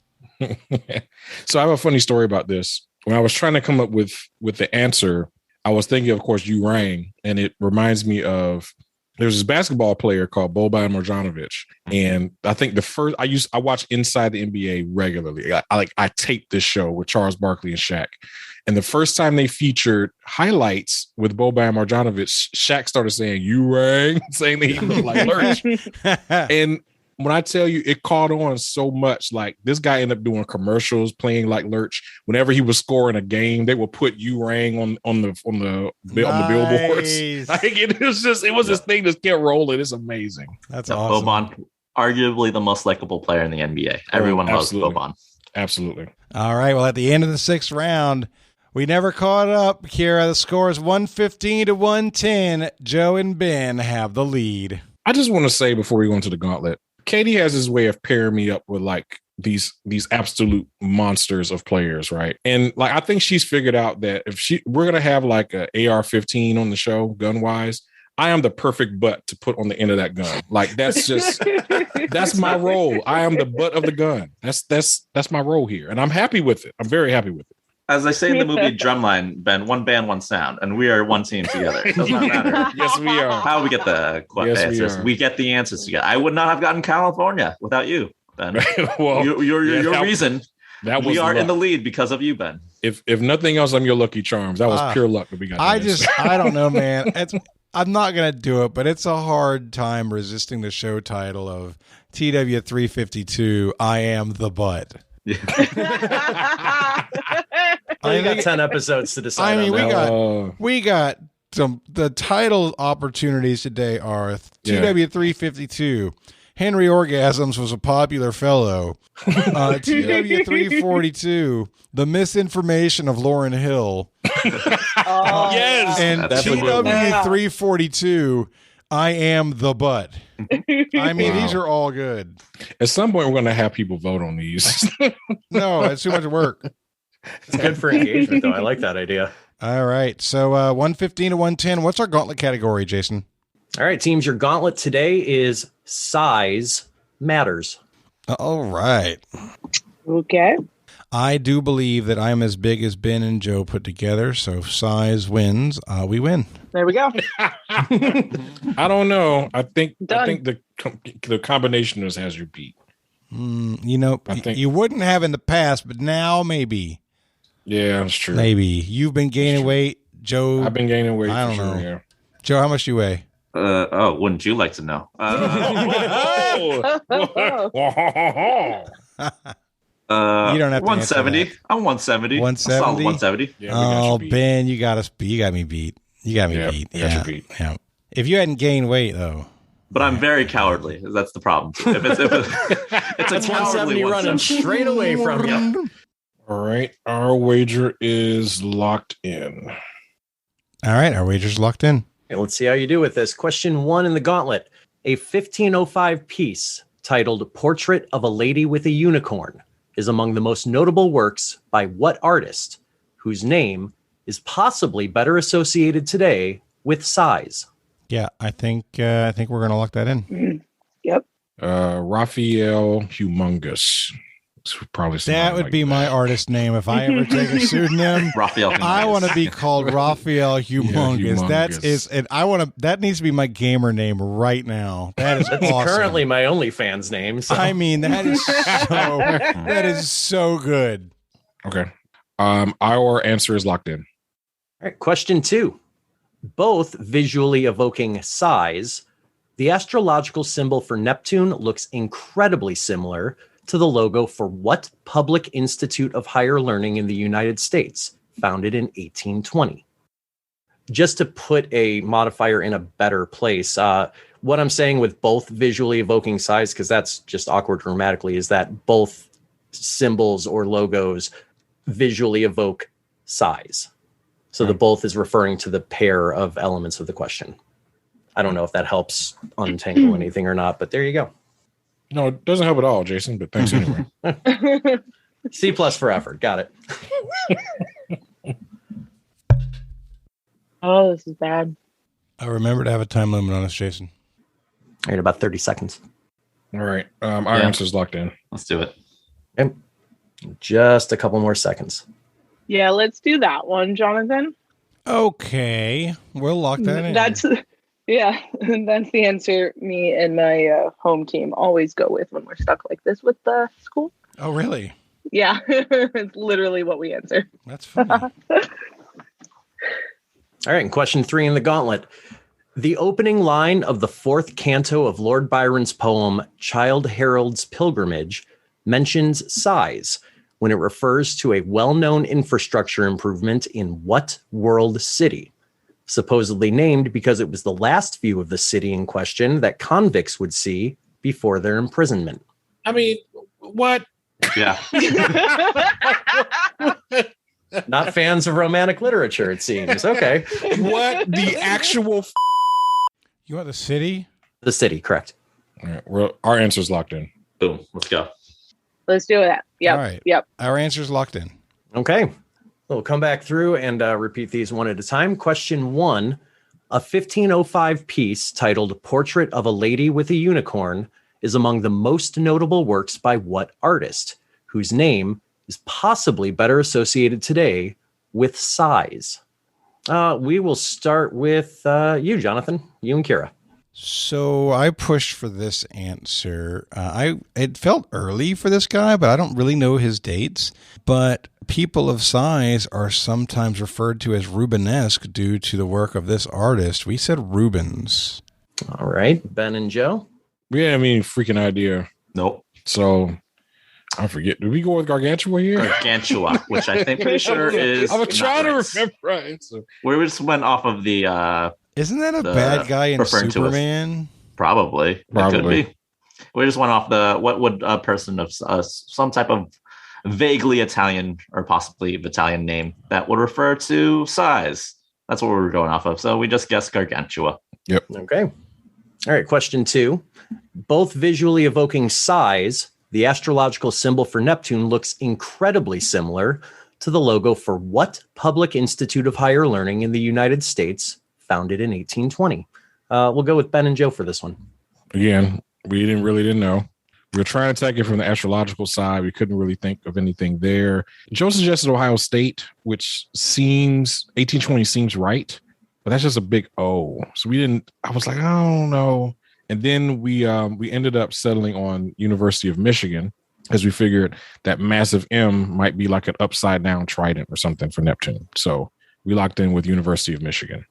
So I have a funny story about this. When I was trying to come up with the answer, I was thinking, of course, you rang, and it reminds me of there's this basketball player called Boban Marjanovic, and I think I watch Inside the NBA regularly. I taped this show with Charles Barkley and Shaq, and the first time they featured highlights with Boban Marjanovic, Shaq started saying "you rang," saying that he looked like Lurch, and when I tell you, it caught on so much. Like, this guy ended up doing commercials playing like Lurch. Whenever he was scoring a game, they would put "you rang" on the billboards. Like, it was this thing that kept rolling. It's amazing. That's awesome. Boban, arguably the most likable player in the NBA. Everyone loves Boban. Absolutely. All right. Well, at the end of the 6th round, we never caught up. Kierah, the score is 115 to 110. Joe and Ben have the lead. I just want to say before we go into the gauntlet, Katie has his way of pairing me up with like these absolute monsters of players, right? And like, I think she's figured out that if we're gonna have like a AR-15 on the show, gun wise, I am the perfect butt to put on the end of that gun. Like, that's my role. I am the butt of the gun. That's my role here, and I'm happy with it. I'm very happy with it. As I say in the movie Drumline, Ben, one band, one sound, and we are one team together. It does not matter. Yes, we are. How we get the answers. We get the answers together. I would not have gotten California without you, Ben. Well, your reason. That was we are in the lead because of you, Ben. If nothing else, I'm your lucky charms. That was pure luck that we got. I don't know, man. I'm not gonna do it, but it's a hard time resisting the show title of TW342. I am the butt. Yeah. I got 10 episodes to decide. I mean, we got the title opportunities today are TW352. Henry Orgasms was a popular fellow. TW342, the misinformation of Lauryn Hill. Yes. And TW342, I am the butt. I mean, these are all good. At some point, we're going to have people vote on these. No, it's too much work. It's good for engagement, though. I like that idea. All right. So 115 to 110. What's our gauntlet category, Jason? All right, teams. Your gauntlet today is size matters. All right. Okay. I do believe that I'm as big as Ben and Joe put together. So if size wins, we win. There we go. I don't know. I think the combination of us has you beat. You know, you wouldn't have in the past, but now maybe. Yeah, that's true. Maybe. You've been gaining weight, Joe. I've been gaining weight. I don't know. Yeah. Joe, how much do you weigh? Wouldn't you like to know? You don't have to 170. I'm 170. 170. 170. Yeah, oh, Ben, you got me beat. You got me beat. I got you beat. Yeah. If you hadn't gained weight, though. But I'm very cowardly. That's the problem. If it's a cowardly 170 running straight away from you. All right. Our wager is locked in. All right. Our wager's locked in. Okay, let's see how you do with this. Question 1 in the gauntlet. A 1505 piece titled Portrait of a Lady with a Unicorn is among the most notable works by what artist whose name is possibly better associated today with size? Yeah, I think we're going to lock that in. Yep. Raphael Humongous. Probably that would be my artist name if I ever take a pseudonym. Raphael Humongous. I want to be called Raphael Humongous. Humongous. That needs to be my gamer name right now. That's awesome. Currently my OnlyFans name. So. I mean, that is so good. Okay. Our answer is locked in. All right, question 2. Both visually evoking size, the astrological symbol for Neptune looks incredibly similar to the logo for what public institute of higher learning in the United States, founded in 1820? Just to put a modifier in a better place, what I'm saying with both visually evoking size, because that's just awkward grammatically, is that both symbols or logos visually evoke size. So the both is referring to the pair of elements of the question. I don't know if that helps untangle anything or not, but there you go. No, it doesn't help at all, Jason, but thanks anyway. C+ for effort. Got it. Oh, this is bad. I remember to have a time limit on this, Jason. All right, about 30 seconds. All right. Our answer is locked in. Let's do it. Okay. Just a couple more seconds. Yeah, let's do that one, Jonathan. Okay. We'll lock that in. That's the answer me and my home team always go with when we're stuck like this with the school. Oh, really? Yeah, it's literally what we answer. That's funny. All right, and question 3 in the gauntlet. The opening line of the 4th canto of Lord Byron's poem, Childe Harold's Pilgrimage, mentions size when it refers to a well-known infrastructure improvement in what world city? Supposedly named because it was the last view of the city in question that convicts would see before their imprisonment. I mean, what? Yeah. Not fans of romantic literature, it seems. Okay. What the actual You want the city? The city, correct. All right. Well, our answer is locked in. Boom. Let's go. Let's do that. Yep. All right. Yep. Our answer's locked in. Okay. We'll come back through and repeat these one at a time. Question 1, a 1505 piece titled Portrait of a Lady with a Unicorn is among the most notable works by what artist, whose name is possibly better associated today with size? We will start with you, Jonathan, you and Kierah. So I pushed for this answer. It felt early for this guy, but I don't really know his dates. But people of size are sometimes referred to as Rubenesque due to the work of this artist. We said Rubens. All right, Ben and Joe. We didn't have any freaking idea. Nope. So I forget. Did we go with Gargantua here? Gargantua, which I think pretty sure is. I was trying to right. remember. Answer. We just went off of the. Isn't that a bad guy in referring to Superman? Probably. It could Probably. be. We just went off the what would a person of some type of vaguely Italian or possibly Italian name that would refer to size. That's what we were going off of. So we just guessed Gargantua. Yep. Okay. All right, question 2. Both visually evoking size, the astrological symbol for Neptune looks incredibly similar to the logo for what public institute of higher learning in the United States founded in 1820? We'll go with Ben and Joe for this one. Again, we didn't know. We were trying to take it from the astrological side. We couldn't really think of anything there. Joe suggested Ohio State, which seems 1820 seems right, but that's just a big O. So I was like, I don't know. And then we ended up settling on University of Michigan, as we figured that massive M might be like an upside down trident or something for Neptune. So we locked in with University of Michigan.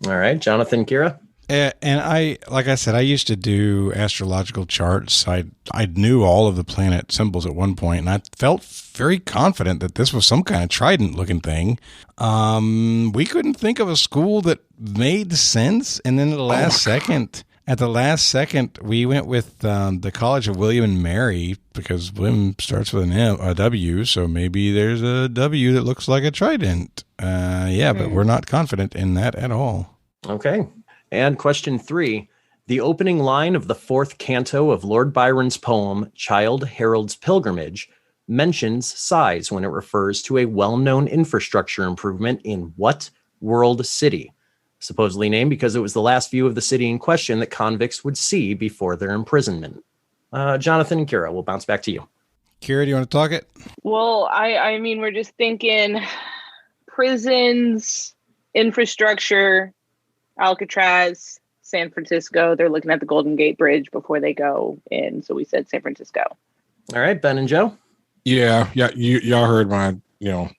All right, Jonathan, Kierah. And like I said, I used to do astrological charts. I knew all of the planet symbols at one point, and I felt very confident that this was some kind of trident-looking thing. We couldn't think of a school that made sense, and then at the last second, we went with the College of William and Mary because William starts with a W, so maybe there's a W that looks like a trident. But we're not confident in that at all. Okay. And question 3, the opening line of the 4th canto of Lord Byron's poem, Childe Harold's Pilgrimage, mentions size when it refers to a well-known infrastructure improvement in what world city? Supposedly named because it was the last view of the city in question that convicts would see before their imprisonment. Jonathan and Kierah, we'll bounce back to you. Kierah, do you want to talk it? Well, I mean, we're just thinking prisons, infrastructure, Alcatraz, San Francisco. They're looking at the Golden Gate Bridge before they go in. So we said San Francisco. All right, Ben and Joe. Yeah. Y'all heard my, my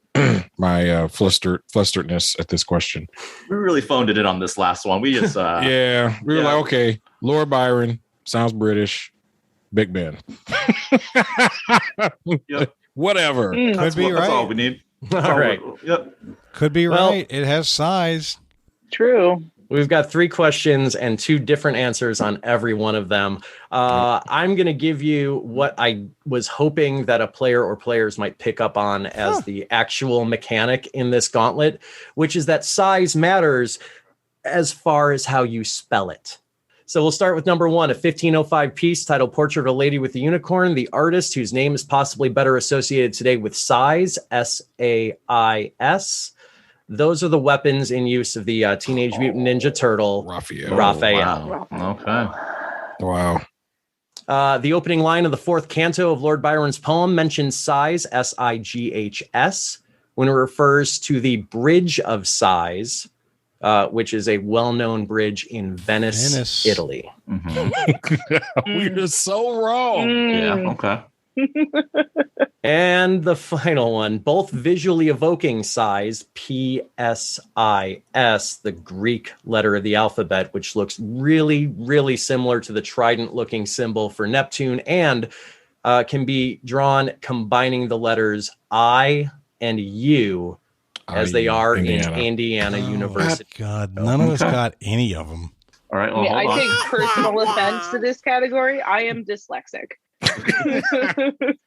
flusteredness at this question. We really phoned it in on this last one. We just we were like, okay, Lord Byron sounds British. Big Ben. Yep. Whatever. Could be right. That's all we need. All right. Yep. Could be right. It has size. True. We've got 3 questions and 2 different answers on every one of them. I'm going to give you what I was hoping that a player or players might pick up on as the actual mechanic in this gauntlet, which is that size matters as far as how you spell it. So we'll start with number 1, a 1505 piece titled Portrait of a Lady with a Unicorn. The artist, whose name is possibly better associated today with size, S-A-I-S. Those are the weapons in use of the Teenage Mutant Ninja Turtle, Raphael. Wow. Okay. Wow. The opening line of the 4th canto of Lord Byron's poem mentions sighs, S-I-G-H-S, when it refers to the Bridge of Sighs, which is a well-known bridge in Venice. Italy. Mm-hmm. We're so wrong. Yeah, okay. And the final one, both visually evoking size, P-S-I-S, the Greek letter of the alphabet, which looks really, really similar to the trident-looking symbol for Neptune, and can be drawn combining the letters I and U as they are in Indiana University. God, none of us got any of them. All right. Well, I take personal offense to this category. I am dyslexic.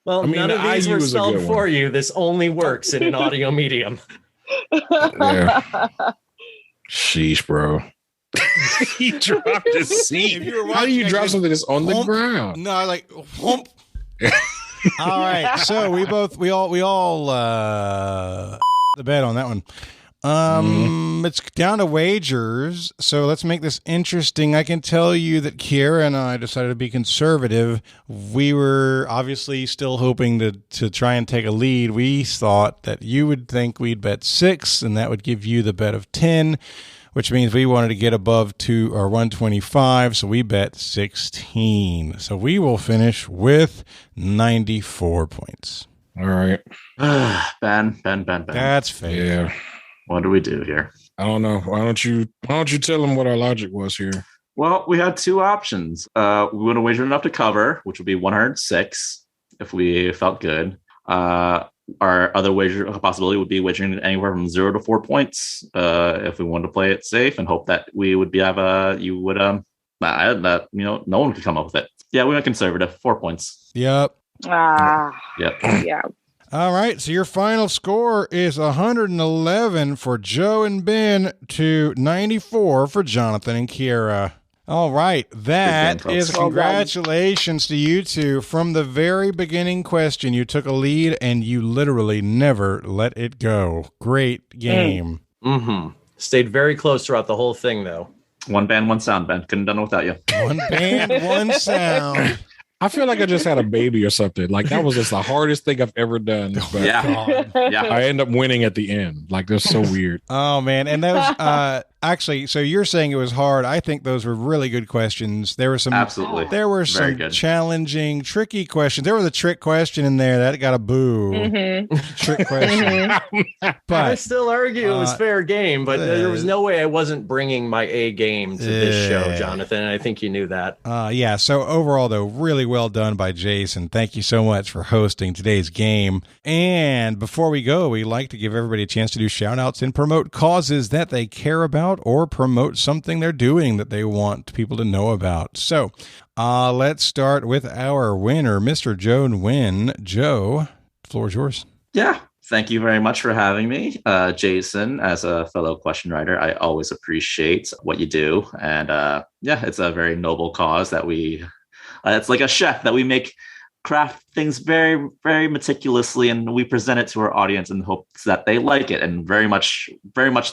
Well, none of these were spelled for you. This only works in an audio medium. Yeah. Sheesh, bro. He dropped his seat. How do you drop something that's on the ground? No, like whoomp. All right, so we all the bet on that one. It's down to wagers, so let's make this interesting. I can tell you that Kierah and I decided to be conservative. We were obviously still hoping to try and take a lead. We thought that you would think we'd bet 6, and that would give you the bet of 10, which means we wanted to get above 125, so we bet 16. So we will finish with 94 points. All right. Ben. That's fair. Yeah. What do we do here? I don't know. Why don't you tell them what our logic was here? Well, we had two options. We would have wagered enough to cover, which would be 106 if we felt good. Our other wager possibility would be wagering anywhere from 0 to 4 points if we wanted to play it safe and hope that we would no one could come up with it. Yeah, we went conservative, 4 points. Yep. Yep. Yeah. All right, so your final score is 111 for Joe and Ben to 94 for Jonathan and Kierah. All right, that is congratulations to you two. From the very beginning question, you took a lead and you literally never let it go. Great game. Mm-hmm. Stayed very close throughout the whole thing, though. One band, one sound, Ben. Couldn't have done it without you. One band, one sound. I feel like I just had a baby or something. Like that was just the hardest thing I've ever done. But Yeah. I end up winning at the end. Like that's so weird. Oh man, and that was actually. So you're saying it was hard. I think those were really good questions. There were some Absolutely. There were Very some good. challenging, tricky questions. There was a trick question in there that got a boo. Mm-hmm. Trick question. I But still argue it was fair game, but there was no way I wasn't bringing my A game to this show, Jonathan, and I think you knew that. yeah. So overall, though, really well done by Jason. Thank you so much for hosting today's game. And before we go, we like to give everybody a chance to do shout outs and promote causes that they care about or promote something they're doing that they want people to know about. So let's start with our winner, Mr. Joe Nguyen. Joe, the floor is yours. Yeah. Thank you very much for having me. Jason, as a fellow question writer, I always appreciate what you do. And it's a very noble cause that it's like a chef that we craft things very, very meticulously, and we present it to our audience in hopes that they like it, and very much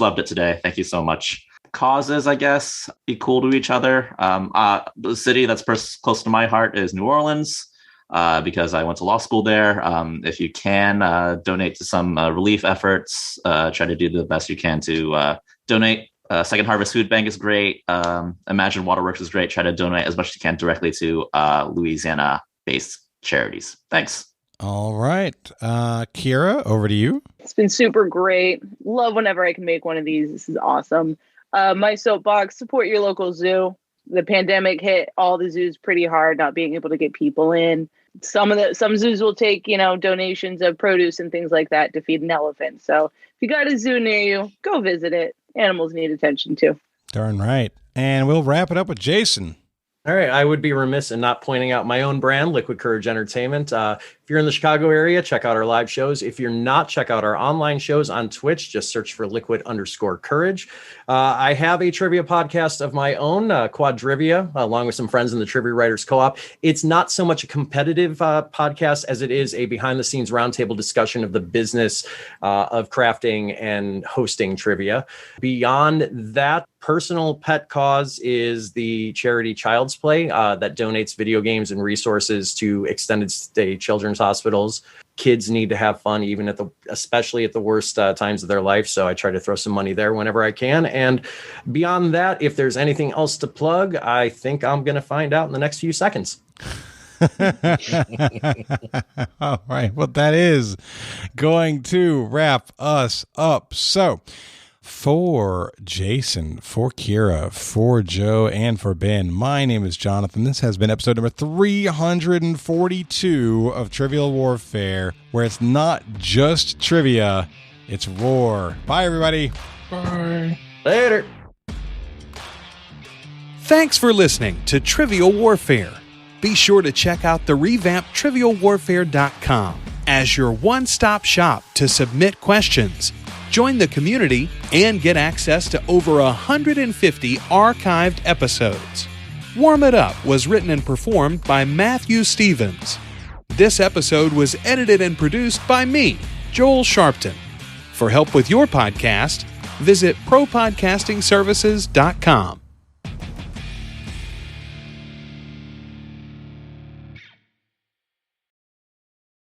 loved it today. Thank you so much. Causes, I guess, be cool to each other. The city that's close to my heart is New Orleans, because I went to law school there. If you can donate to some relief efforts, try to do the best you can to donate. Second Harvest Food Bank is great. Imagine Waterworks is great. Try to donate as much as you can directly to Louisiana-based charities. Thanks. All right. Kierah, over to you. It's been super great. Love whenever I can make one of these. This is awesome. My soapbox, support your local zoo. The pandemic hit all the zoos pretty hard, not being able to get people in. Some zoos will take, donations of produce and things like that to feed an elephant. So if you got a zoo near you, go visit it. Animals need attention too. Darn right. And we'll wrap it up with Jason. All right, I would be remiss in not pointing out my own brand, Liquid Courage Entertainment. If you're in the Chicago area, check out our live shows. If you're not, check out our online shows on Twitch. Just search for Liquid_Courage. I have a trivia podcast of my own, Quadrivia, along with some friends in the Trivia Writers Co-op. It's not so much a competitive podcast as it is a behind-the-scenes roundtable discussion of the business of crafting and hosting trivia. Beyond that, personal pet cause is the charity Child's Play that donates video games and resources to extended stay children's hospitals. Kids need to have fun, especially at the worst times of their life. So I try to throw some money there whenever I can. And beyond that, if there's anything else to plug, I think I'm going to find out in the next few seconds. All right. Well, that is going to wrap us up. So for Jason, for Kierah, for Joe, and for Ben, my name is Jonathan. This has been episode number 342 of Trivial Warfare, where it's not just trivia, it's war. Bye, everybody. Bye. Later. Thanks for listening to Trivial Warfare. Be sure to check out the revamped TrivialWarfare.com as your one-stop shop to submit questions, join the community, and get access to over 150 archived episodes. Warm It Up was written and performed by Matthew Stevens. This episode was edited and produced by me, Joel Sharpton. For help with your podcast, visit ProPodcastingServices.com.